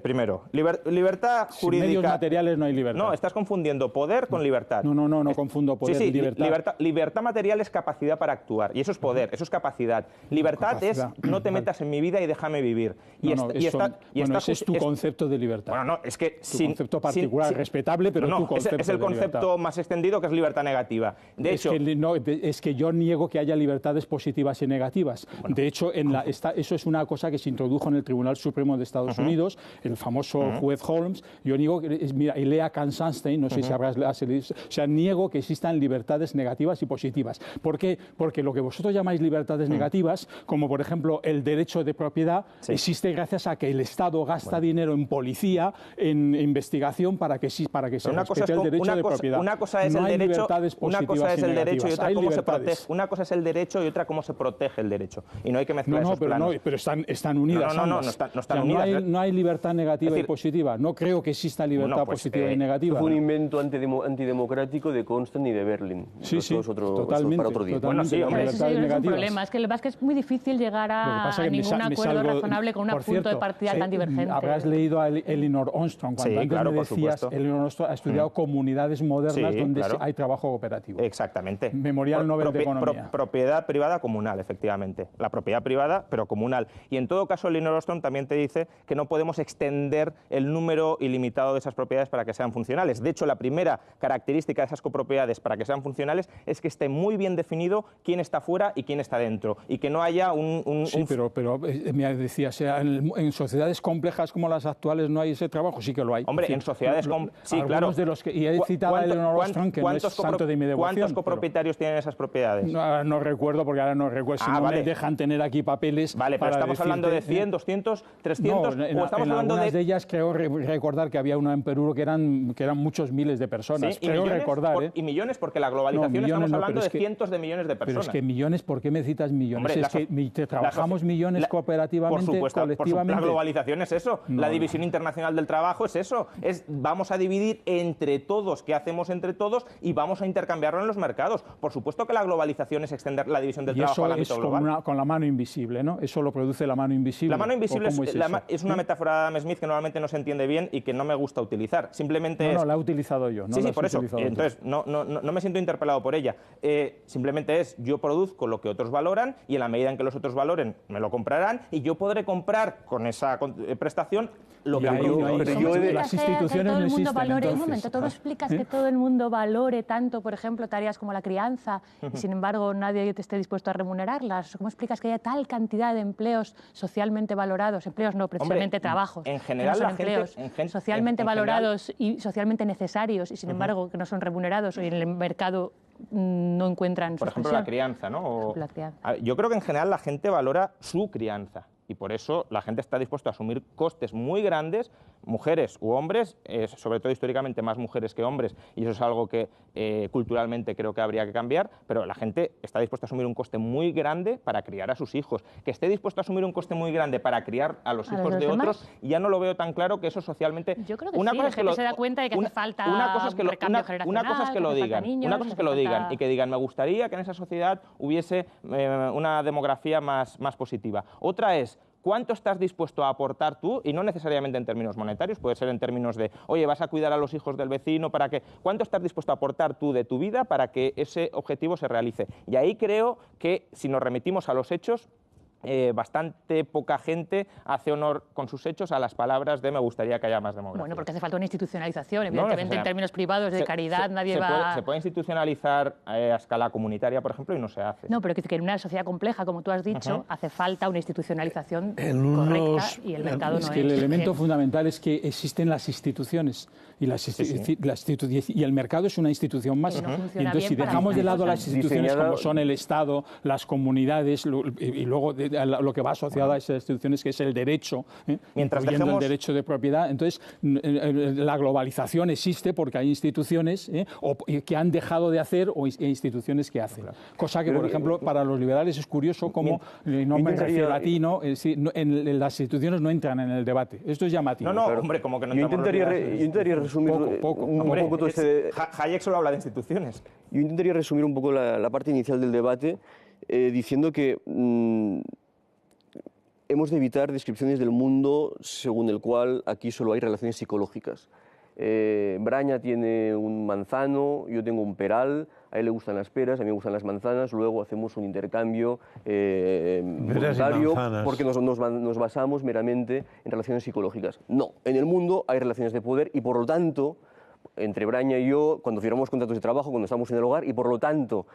Primero, libertad jurídica... Sin medios materiales no hay libertad. No, estás confundiendo poder con libertad. No confundo poder y libertad. Libertad material es capacidad para actuar, y eso es poder, eso es capacidad. Libertad es no te metas en mi vida y déjame vivir. Ese es tu concepto de libertad. Bueno, no, es que... Tu concepto particular, respetable, pero tu concepto es el concepto más extendido, que es libertad negativa. De hecho... Es que yo niego que haya libertades positivas y negativas. Bueno. De hecho, eso es una cosa que se introdujo en el Tribunal Supremo de Estados Unidos, el famoso juez Holmes. Yo niego, mira, y lea Kansanstein, no sé si habrás leído, o sea, niego que existan libertades negativas y positivas. ¿Por qué? Porque lo que vosotros llamáis libertades negativas, como por ejemplo el derecho de propiedad, existe gracias a que el Estado gasta dinero en policía, en investigación, para que se respete el derecho de propiedad. Una cosa es el derecho, una cosa es el derecho y otra cómo se protege. Una cosa es el derecho y otra cómo se protege el derecho. Y no hay que mezclar esos planos. Pero están unidas. No están unidas. No hay libertad negativa y positiva. No creo que exista libertad positiva y negativa. Fue un invento antidemocrático de Constant y de Berlín. Sí, totalmente. Para otro día. Bueno, sí, es un problema. Es que es muy difícil llegar a ningún acuerdo razonable con un punto de partida tan divergente. Habrás leído a Elinor Ostrom, cuando antes me decías, Elinor Ostrom ha estudiado comunidades modernas donde hay trabajo cooperativo. Exactamente. Memorial Nobel de Economía. Propiedad privada comunal, efectivamente. La propiedad privada, pero comunal. Y en todo caso, Elinor Ostrom también te dice que no podemos extender el número ilimitado de esas propiedades para que sean funcionales. De hecho, la primera característica de esas copropiedades para que sean funcionales es que esté muy bien definido quién está fuera y quién está dentro, y que no haya pero me decía, en sociedades complejas como las actuales no hay ese trabajo. Sí que lo hay. Hombre, en sociedades sí, claro. De los y he citado a Elinor Ostrom, que no es santo de mi devoción. ¿Cuántos copropietarios tienen esas propiedades? No recuerdo, porque ahora no recuerdo. Si no me dejan tener aquí papeles. Vale, pero estamos hablando de 100, 200, 300, o estamos hablando de ellas creo recordar que había una en Perú que eran muchos miles de personas. Sí, y millones, porque la globalización estamos hablando de cientos de millones de personas. Pero es que millones, ¿por qué me citas millones? Hombre, que trabajamos millones cooperativamente, por supuesto, colectivamente. La globalización es eso, la división internacional del trabajo es eso, vamos a dividir entre todos qué hacemos entre todos y vamos a intercambiarlo en los mercados. Por supuesto que la globalización es extender la división del trabajo al ámbito global. Con la mano invisible, ¿no? Eso lo produce la mano invisible. La mano invisible es una metáfora de Adam Smith que normalmente no se entiende bien y que no me gusta utilizar. Simplemente la he utilizado yo. Sí, por eso. Entonces, no me siento interpelado por ella. Simplemente yo produzco lo que otros valoran y en la medida en que los otros valoren, me lo comprarán y yo podré comprar con esa prestación lo que las instituciones no existen. Un momento, tú explicas que todo el mundo valore tanto, por ejemplo, tareas como la crianza y sin embargo nadie esté dispuesto a remunerarlas. ¿Cómo explicas que haya tal cantidad de empleos socialmente valorados, empleos no precisamente trabajos, en general, no empleos socialmente valorados y socialmente necesarios y sin embargo que no son remunerados o en el mercado no encuentran por ejemplo la crianza, ¿no? Yo creo que en general la gente valora su crianza y por eso la gente está dispuesta a asumir costes muy grandes, mujeres u hombres, sobre todo históricamente más mujeres que hombres, y eso es algo que culturalmente creo que habría que cambiar, pero la gente está dispuesta a asumir un coste muy grande para criar a sus hijos. Que esté dispuesto a asumir un coste muy grande para criar a los hijos de otros, ya no lo veo tan claro que eso socialmente... Yo creo que la gente se da cuenta de que hace falta un recambio generacional. Una cosa es que lo digan, y que digan, me gustaría que en esa sociedad hubiese una demografía más positiva. Otra es, ¿cuánto estás dispuesto a aportar tú? Y no necesariamente en términos monetarios, puede ser en términos de, oye, vas a cuidar a los hijos del vecino, ¿para qué? ¿Cuánto estás dispuesto a aportar tú de tu vida para que ese objetivo se realice? Y ahí creo que, si nos remitimos a los hechos, bastante poca gente hace honor con sus hechos a las palabras de me gustaría que haya más democracia. Bueno, porque hace falta una institucionalización, evidentemente en términos privados de caridad nadie va... Se puede institucionalizar a escala comunitaria, por ejemplo, y no se hace. No, pero que en una sociedad compleja, como tú has dicho, hace falta una institucionalización correcta y el mercado no es. Es que el elemento fundamental es que existen las instituciones y, y el mercado es una institución más. Y entonces, si dejamos de lado las instituciones como son el Estado, las comunidades y luego lo que va asociado a esas instituciones, que es el derecho, incluyendo el derecho de propiedad, entonces la globalización existe porque hay instituciones que han dejado de hacer o instituciones que hacen. Cosa que, por ejemplo, para los liberales es curioso cómo, no me refiero a ti, las instituciones no entran en el debate. Esto es llamativo. No, hombre, como que no. Yo intentaría resumir un poco todo este... Hayek solo habla de instituciones. Yo intentaría resumir un poco la parte inicial del debate diciendo que hemos de evitar descripciones del mundo según el cual aquí solo hay relaciones psicológicas. Braña tiene un manzano, yo tengo un peral, a él le gustan las peras, a mí me gustan las manzanas, luego hacemos un intercambio voluntario porque nos basamos meramente en relaciones psicológicas. No, en el mundo hay relaciones de poder y por lo tanto, entre Braña y yo, cuando firmamos contratos de trabajo, cuando estamos en el hogar, y por lo tanto,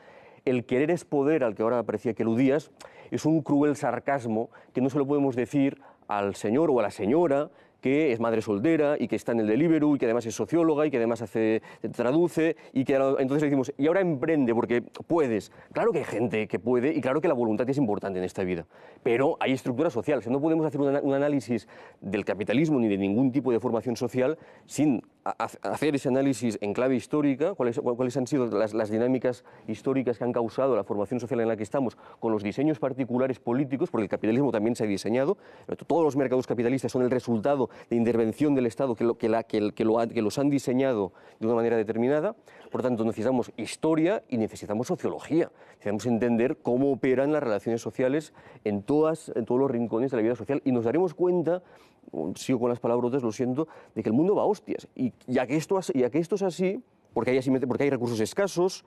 el querer es poder al que ahora parecía que aludías, es un cruel sarcasmo que no se lo podemos decir al señor o a la señora que es madre soltera y que está en el Deliveroo y que además es socióloga y que además traduce y que entonces le decimos, y ahora emprende porque puedes. Claro que hay gente que puede y claro que la voluntad es importante en esta vida, pero hay estructura social. O sea, no podemos hacer un análisis del capitalismo ni de ningún tipo de formación social sin hacer ese análisis en clave histórica, cuáles han sido las dinámicas históricas que han causado la formación social en la que estamos, con los diseños particulares políticos, porque el capitalismo también se ha diseñado. Todos los mercados capitalistas son el resultado de intervención del Estado que los han diseñado de una manera determinada. Por tanto, necesitamos historia y necesitamos sociología. Necesitamos entender cómo operan las relaciones sociales en todos los rincones de la vida social y nos daremos cuenta, sigo con las palabrotas, lo siento, de que el mundo va a hostias. Y ya que esto es así, porque hay recursos escasos,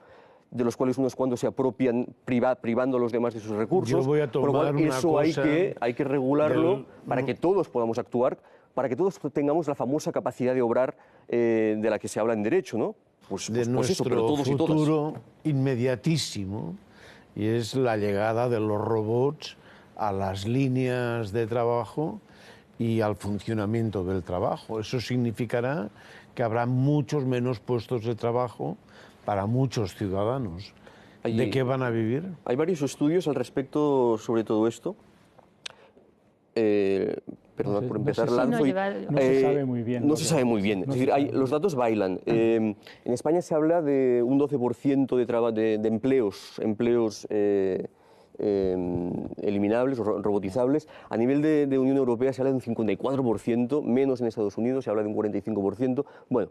de los cuales unos cuantos se apropian privando a los demás de sus recursos. Yo voy a tomar por lo cual una eso cosa hay que regularlo para que todos podamos actuar, para que todos tengamos la famosa capacidad de obrar de la que se habla en derecho, ¿no? De nuestro futuro inmediatísimo, y es la llegada de los robots a las líneas de trabajo y al funcionamiento del trabajo. Eso significará que habrá muchos menos puestos de trabajo para muchos ciudadanos. ¿De qué van a vivir? Hay varios estudios al respecto sobre todo esto. Perdón, por empezar, lanzo. No se sabe muy bien. No se sabe muy bien. Es decir, los datos bailan. En España se habla de un 12% de empleos eliminables o robotizables. A nivel de Unión Europea se habla de un 54%, menos en Estados Unidos se habla de un 45%. Bueno,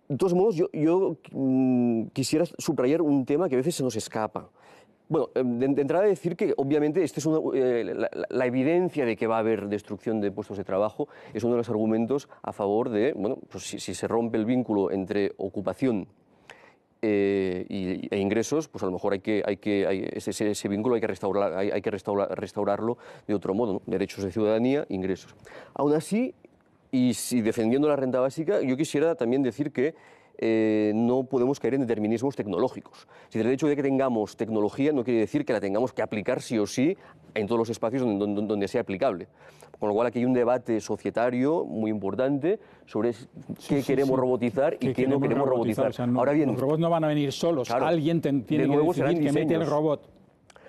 de todos modos, yo quisiera subrayar un tema que a veces se nos escapa. Bueno, de entrada decir que obviamente la evidencia de que va a haber destrucción de puestos de trabajo es uno de los argumentos a favor de, bueno, pues si se rompe el vínculo entre ocupación e ingresos, pues a lo mejor ese vínculo hay que restaurarlo de otro modo, ¿no? Derechos de ciudadanía, ingresos. Aún así, y si defendiendo la renta básica, yo quisiera también decir que no podemos caer en determinismos tecnológicos. Si el hecho de que tengamos tecnología no quiere decir que la tengamos que aplicar sí o sí en todos los espacios donde sea aplicable. Con lo cual aquí hay un debate societario muy importante sobre qué queremos robotizar y qué no queremos robotizar. O sea, ahora bien, los robots no van a venir solos, claro, alguien tiene que decidir que mete el robot.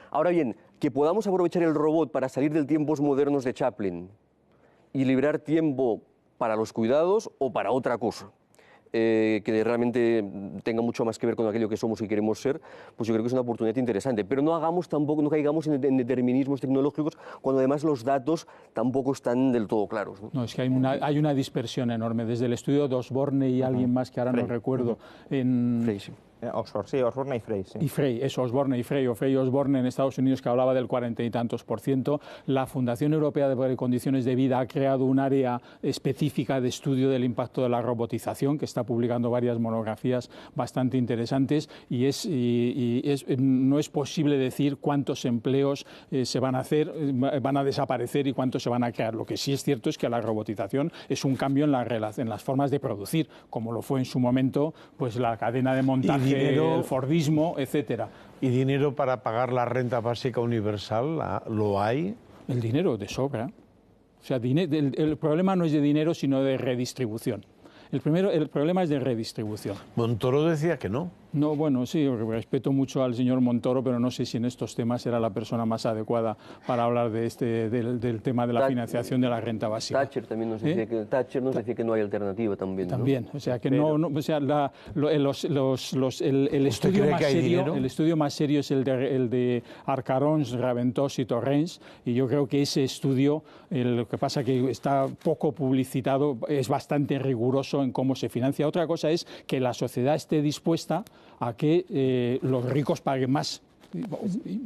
Ahora bien, que podamos aprovechar el robot para salir del tiempos modernos de Chaplin y liberar tiempo para los cuidados o para otra cosa, que realmente tenga mucho más que ver con aquello que somos y queremos ser, pues yo creo que es una oportunidad interesante. Pero no caigamos en determinismos tecnológicos cuando además los datos tampoco están del todo claros, ¿no? No, es que hay una dispersión enorme. Desde el estudio de Osborne y alguien más que ahora no recuerdo, Oxford, sí, Osborne y Frey. Sí. Y Frey, eso, Osborne y Frey, o Frey Osborne en Estados Unidos, que hablaba del 40 y tantos %. La Fundación Europea de Condiciones de Vida ha creado un área específica de estudio del impacto de la robotización, que está publicando varias monografías bastante interesantes, y no es posible decir cuántos empleos se van a hacer, van a desaparecer y cuántos se van a crear. Lo que sí es cierto es que la robotización es un cambio en las formas de producir, como lo fue en su momento pues la cadena de montaje, el Fordismo, etcétera. ¿Y dinero para pagar la renta básica universal lo hay? El dinero de sobra. O sea, el problema no es de dinero, sino de redistribución. El problema es de redistribución. Montoro decía que no. No, bueno, sí, respeto mucho al señor Montoro, pero no sé si en estos temas era la persona más adecuada para hablar del tema de la financiación de la renta básica. Thatcher también nos decía que Thatcher nos decía que no hay alternativa también. También, ¿no? O sea que o sea, el estudio más serio es el de Arcarons, Raventós y Torrens, y yo creo que ese estudio, lo que pasa que está poco publicitado, es bastante riguroso en cómo se financia. Otra cosa es que la sociedad esté dispuesta a que los ricos paguen más.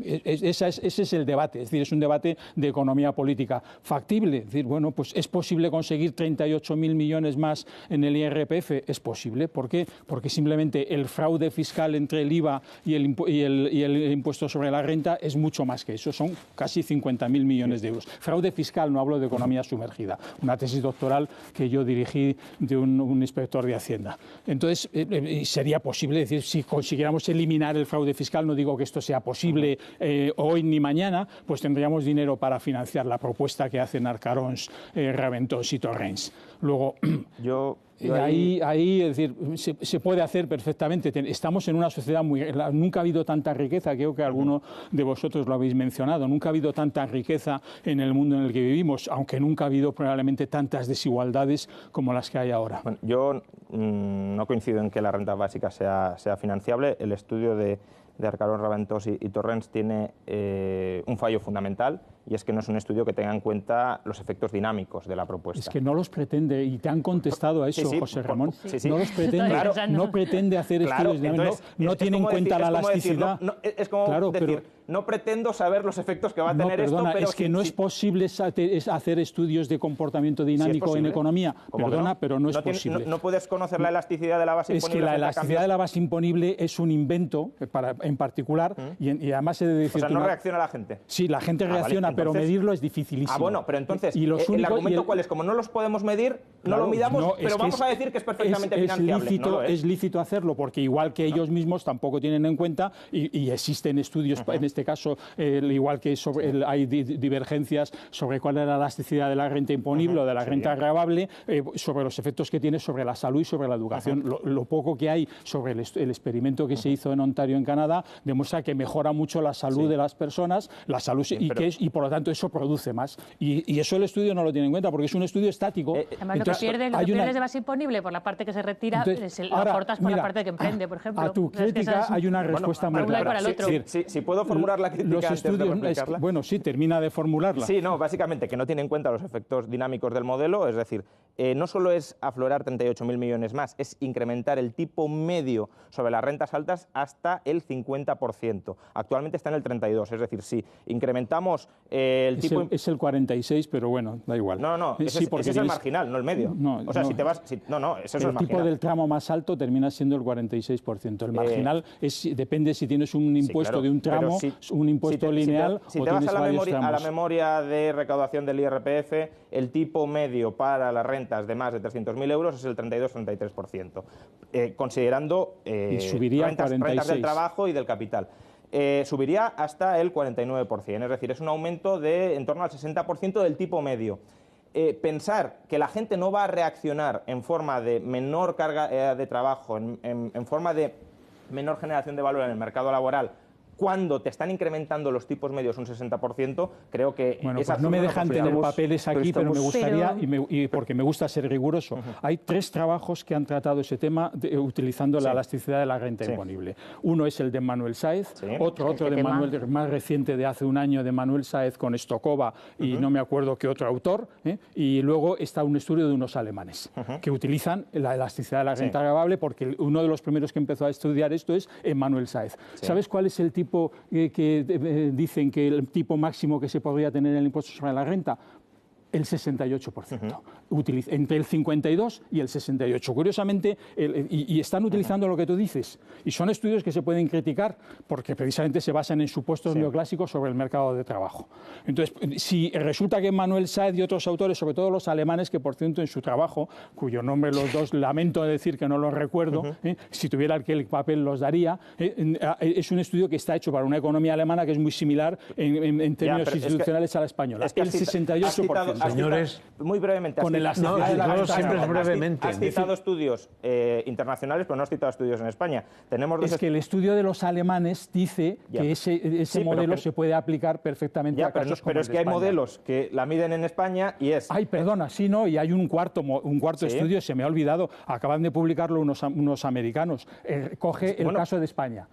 Ese es el debate, es decir, es un debate de economía política factible. Es decir, bueno, pues es posible conseguir 38.000 millones más en el IRPF, es posible. ¿Por qué? Porque simplemente el fraude fiscal entre el IVA y el impuesto sobre la renta es mucho más que eso, son casi 50.000 millones de euros. Fraude fiscal, no hablo de economía sumergida, una tesis doctoral que yo dirigí de un inspector de Hacienda. Entonces, sería posible, decir, si consiguiéramos eliminar el fraude fiscal, no digo que esto sea posible hoy ni mañana, pues tendríamos dinero para financiar la propuesta que hacen Arcarons, Raventós y Torrens. Luego, ahí es decir, se puede hacer perfectamente. Estamos en una sociedad nunca ha habido tanta riqueza, creo que alguno de vosotros lo habéis mencionado, nunca ha habido tanta riqueza en el mundo en el que vivimos, aunque nunca ha habido probablemente tantas desigualdades como las que hay ahora. Bueno, yo no coincido en que la renta básica sea financiable. El estudio de Arcarons, Raventós y Torrens tiene un fallo fundamental, y es que no es un estudio que tenga en cuenta los efectos dinámicos de la propuesta. Es que no los pretende, y te han contestado a eso, sí, José Ramón. Sí. No los pretende, claro, no pretende hacer estudios dinámicos, no tiene en cuenta la elasticidad. Es como decir, no pretendo saber los efectos que va a tener esto, pero es que no es posible hacer estudios de comportamiento dinámico en economía. Perdona, pero no es posible. No puedes conocer la elasticidad de la base imponible. Es que la elasticidad de la base imponible es un invento en particular, y además he de decir... O sea, ¿no reacciona la gente? Sí, la gente reacciona, vale, pero medirlo es dificilísimo. Bueno, pero entonces, el argumento ¿cuál es? Como no los podemos medir, no lo midamos, pero vamos a decir que es perfectamente financiable. Es lícito hacerlo, porque igual que ellos mismos tampoco tienen en cuenta, y existen estudios, en este caso, igual que hay divergencias sobre cuál es la elasticidad de la renta imponible o de la renta agravable, sobre los efectos que tiene sobre la salud y sobre la educación. Lo poco que hay sobre el experimento que se hizo en Ontario, en Canadá, demuestra que mejora mucho la salud de las personas, la salud, y por lo tanto eso produce más. Y eso el estudio no lo tiene en cuenta, porque es un estudio estático. Además, lo que pierdes de base imponible por la parte que se retira, lo aportas por la parte que emprende, por ejemplo. A tu crítica hay una respuesta muy clara. Si puedo formular la crítica los estudios, bueno, sí, termina de formularla. Sí, no, básicamente que no tiene en cuenta los efectos dinámicos del modelo, es decir, no solo es aflorar 38.000 millones más, es incrementar el tipo medio sobre las rentas altas hasta el 50%. Actualmente está en el 32%, es decir, si incrementamos el tipo... Es el 46%, pero bueno, da igual. No, ese es el marginal, no el medio. Si te vas... eso es el marginal. El tipo del tramo más alto termina siendo el 46%. El marginal depende si tienes un impuesto de un tramo, un impuesto lineal, si te vas a la memoria de recaudación del IRPF, el tipo medio para las rentas de más de 300.000 euros es el 32-33%, considerando rentas del trabajo y del capital. Subiría hasta el 49%, es decir, es un aumento de en torno al 60% del tipo medio. Pensar que la gente no va a reaccionar en forma de menor carga de trabajo, en forma de menor generación de valor en el mercado laboral, cuando te están incrementando los tipos medios un 60%, creo que... Bueno, pues no me dejan tener papeles aquí, pero me gustaría, y porque me gusta ser riguroso, hay 3 trabajos que han tratado ese tema utilizando la elasticidad de la renta imponible. Uno es el de Manuel Sáez, otro de Manuel, más reciente de hace un año, de Manuel Sáez con Stokova y no me acuerdo qué otro autor, y luego está un estudio de unos alemanes que utilizan la elasticidad de la renta agravable, porque uno de los primeros que empezó a estudiar esto es Manuel Sáez. ¿Sabes cuál es el tipo que dicen que el tipo máximo que se podría tener en el impuesto sobre la renta? El 68%, entre el 52 y el 68. Curiosamente, y están utilizando lo que tú dices, y son estudios que se pueden criticar porque precisamente se basan en supuestos neoclásicos sobre el mercado de trabajo. Entonces, si resulta que Manuel Sáez y otros autores, sobre todo los alemanes, que por cierto en su trabajo, cuyo nombre los dos lamento decir que no los recuerdo, si tuviera el papel los daría, es un estudio que está hecho para una economía alemana que es muy similar en términos institucionales a la española. El 68%. Señores, muy brevemente. Con el siempre brevemente. Has citado estudios internacionales, pero no has citado estudios en España. Tenemos es que el estudio de los alemanes dice que ese modelo se puede aplicar perfectamente a casos como pero es que hay modelos que la miden en España y es... Ay, perdona, sí, no, y hay un cuarto estudio, se me ha olvidado, acaban de publicarlo unos americanos. Coge el caso de España.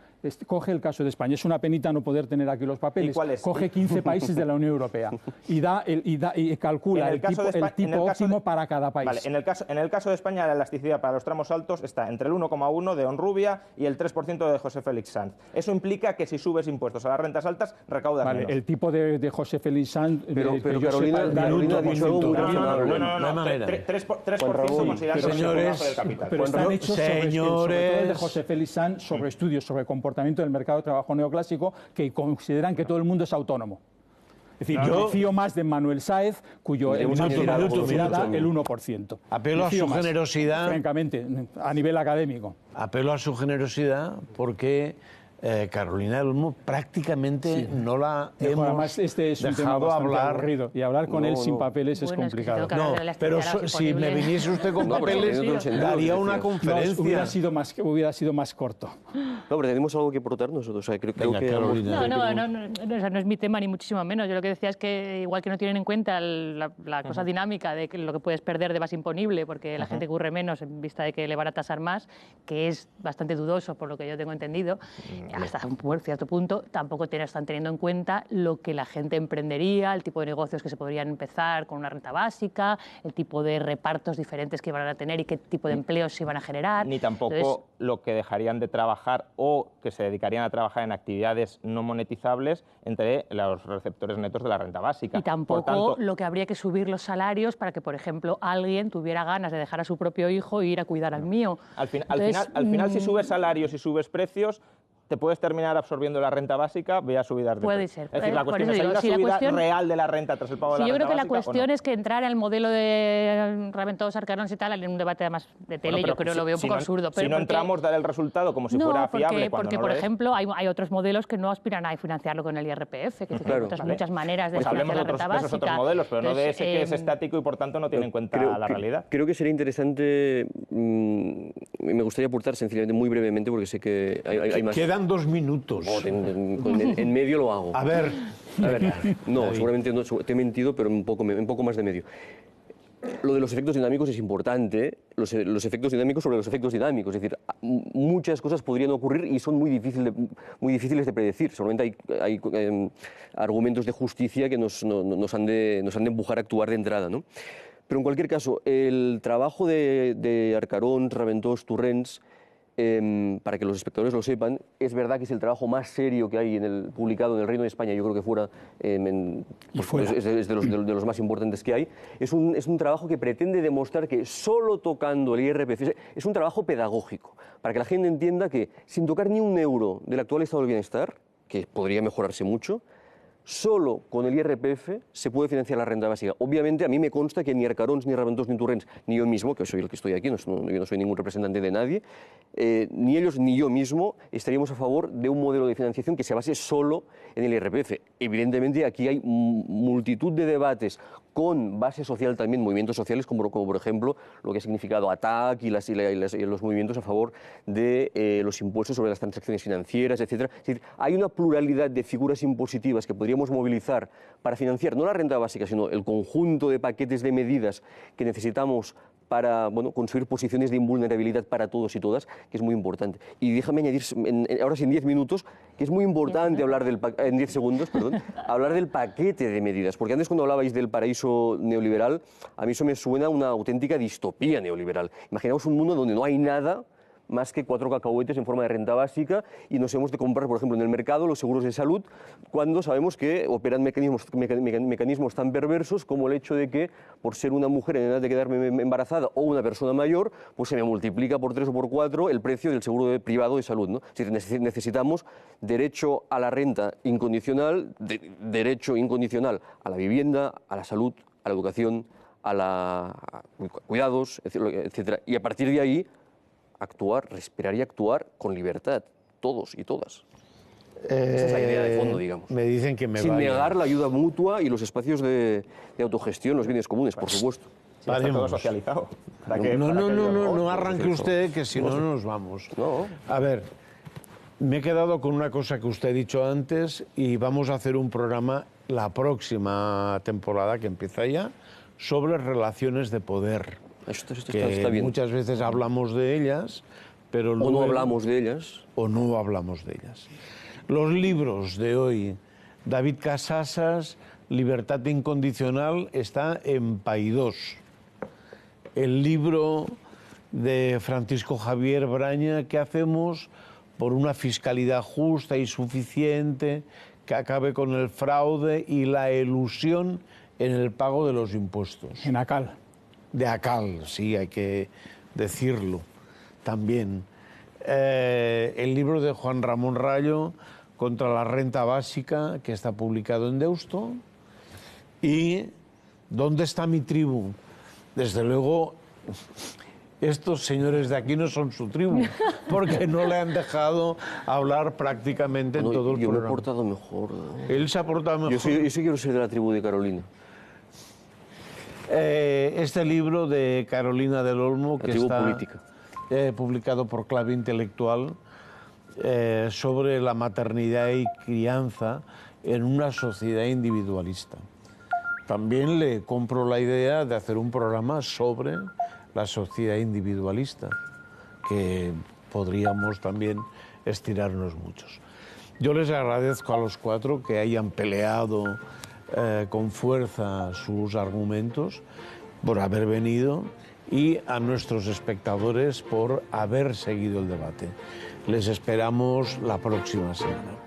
Coge el caso de España. Es una penita no poder tener aquí los papeles. ¿Y cuál es? Coge 15 países de la Unión Europea y calcula el tipo óptimo para cada país. Vale, en el caso de España, la elasticidad para los tramos altos está entre el 1,1 de Honrubia y el 3% de José Félix Sanz. Eso implica que si subes impuestos a las rentas altas, recaudas menos. El tipo de José Félix Sanz... Pero Carolina ha dicho algo muy razonable. No, 3% considerando el trabajo del capital. Pero están hechos sobre todo el de José Félix Sanz, sobre estudios sobre comportamiento del mercado de trabajo neoclásico, que consideran que todo el mundo es autónomo. Es decir, yo confío más de Manuel Sáez, cuyo el 1%. Apelo a su generosidad. Francamente, a nivel académico. Apelo a su generosidad porque Carolina del Olmo prácticamente no la hemos además, este es un dejado tema hablar. Aburrido, y hablar con él sin papeles es complicado. Pero si me viniese usted con papeles, daría una conferencia. Hubiera sido más corto. No, pero tenemos algo que aportar nosotros. O sea, creo que Carolina. No es mi tema, ni muchísimo menos. Yo lo que decía es que igual que no tienen en cuenta la cosa dinámica de lo que puedes perder de base imponible, porque la gente curre menos en vista de que le van a tasar más, que es bastante dudoso por lo que yo tengo entendido, hasta un cierto punto, tampoco están teniendo en cuenta lo que la gente emprendería, el tipo de negocios que se podrían empezar con una renta básica, el tipo de repartos diferentes que van a tener y qué tipo de empleos se iban a generar. Ni tampoco lo que dejarían de trabajar o que se dedicarían a trabajar en actividades no monetizables entre los receptores netos de la renta básica. Y tampoco lo que habría que subir los salarios para que, por ejemplo, alguien tuviera ganas de dejar a su propio hijo e ir a cuidar al mío. Al final, si subes salarios y subes precios, te puedes terminar absorbiendo la renta básica vía subidas de Puede precios. ser. Es decir, la cuestión es, ¿hay una subida real de la renta tras el pago de la renta básica? Yo creo que la cuestión no? es que entrar al modelo de Raventós, Arcarons y tal, en un debate además de tele, yo creo lo veo un poco absurdo. Pero si no entramos, dar el resultado como si fuera fiable cuando porque no por lo es. ejemplo, hay otros modelos que no aspiran a financiarlo con el IRPF, que tienen muchas maneras de financiar la renta básica. Pues otros modelos, pero no de ese que es estático y por tanto no tiene en cuenta la realidad. Creo que sería interesante, me gustaría aportar sencillamente muy brevemente porque sé que hay más... Quedan 2 minutos. En medio lo hago. A ver. No, seguramente no, te he mentido, pero un poco más de medio. Lo de los efectos dinámicos es importante, los efectos dinámicos sobre los efectos dinámicos. Es decir, muchas cosas podrían ocurrir y son muy difíciles de predecir. Seguramente hay argumentos de justicia que nos han de empujar a actuar de entrada, ¿no? Pero en cualquier caso, el trabajo de Arcarons, Raventós, Torrents, para que los espectadores lo sepan, es verdad que es el trabajo más serio que hay publicado en el Reino de España, yo creo que es de los más importantes que hay. Es un trabajo que pretende demostrar que solo tocando el IRPF, es un trabajo pedagógico, para que la gente entienda que sin tocar ni un euro del actual estado del bienestar, que podría mejorarse mucho, solo con el IRPF se puede financiar la renta básica. Obviamente, a mí me consta que ni Arcarons, ni Raventós, ni Torrents, ni yo mismo, que soy el que estoy aquí, yo no soy ningún representante de nadie, ni ellos ni yo mismo estaríamos a favor de un modelo de financiación que se base solo en el IRPF. Evidentemente, aquí hay multitud de debates con base social también, movimientos sociales como por ejemplo lo que ha significado ATAC y los movimientos a favor de los impuestos sobre las transacciones financieras, etc. Es decir, hay una pluralidad de figuras impositivas que podríamos movilizar para financiar no la renta básica, sino el conjunto de paquetes de medidas que necesitamos para construir posiciones de invulnerabilidad para todos y todas, que es muy importante. Y déjame añadir, ahora sí en 10 minutos, que es muy importante hablar en 10 segundos, perdón, hablar del paquete de medidas, porque antes cuando hablabais del paraíso neoliberal, a mí eso me suena a una auténtica distopía neoliberal. Imaginaos un mundo donde no hay nada más que 4 cacahuetes en forma de renta básica y nos hemos de comprar, por ejemplo, en el mercado los seguros de salud cuando sabemos que operan mecanismos tan perversos como el hecho de que por ser una mujer en edad de quedarme embarazada o una persona mayor, pues se me multiplica por 3 o por 4 el precio del seguro privado de salud, ¿no? Es decir, necesitamos derecho a la renta incondicional, derecho incondicional a la vivienda, a la salud, a la educación, a cuidados, etcétera. Y a partir de ahí respirar y actuar con libertad, todos y todas. Esa es la idea de fondo, digamos. Me dicen que me Sin vaya. negar la ayuda mutua y los espacios de autogestión, los bienes comunes, por supuesto. Sí, está todo socializado. No arranque usted, que si no nos vamos. No. A ver, me he quedado con una cosa que usted ha dicho antes y vamos a hacer un programa la próxima temporada, que empieza ya, sobre relaciones de poder. Esto que está bien. Muchas veces hablamos de ellas, pero luego... O no hablamos de ellas. O no hablamos de ellas. Los libros de hoy, David Casasas, Libertad Incondicional, está en Paidós. El libro de Francisco Javier Braña, ¿qué hacemos por una fiscalidad justa y suficiente que acabe con el fraude y la elusión en el pago de los impuestos? En ACAL. De ACAL, sí, hay que decirlo también. El libro de Juan Ramón Rayo, Contra la renta básica, que está publicado en Deusto. Y ¿Dónde está mi tribu? Desde luego, estos señores de aquí no son su tribu, porque no le han dejado hablar prácticamente en todo el programa. Yo me he portado mejor. Él se ha portado mejor. Yo sí quiero ser de la tribu de Carolina. Este libro de Carolina del Olmo, que está publicado por Clave Intelectual, sobre la maternidad y crianza en una sociedad individualista. También le compro la idea de hacer un programa sobre la sociedad individualista, que podríamos también estirarnos muchos. Yo les agradezco a los 4 que hayan peleado con fuerza sus argumentos, por haber venido, y a nuestros espectadores por haber seguido el debate. Les esperamos la próxima semana.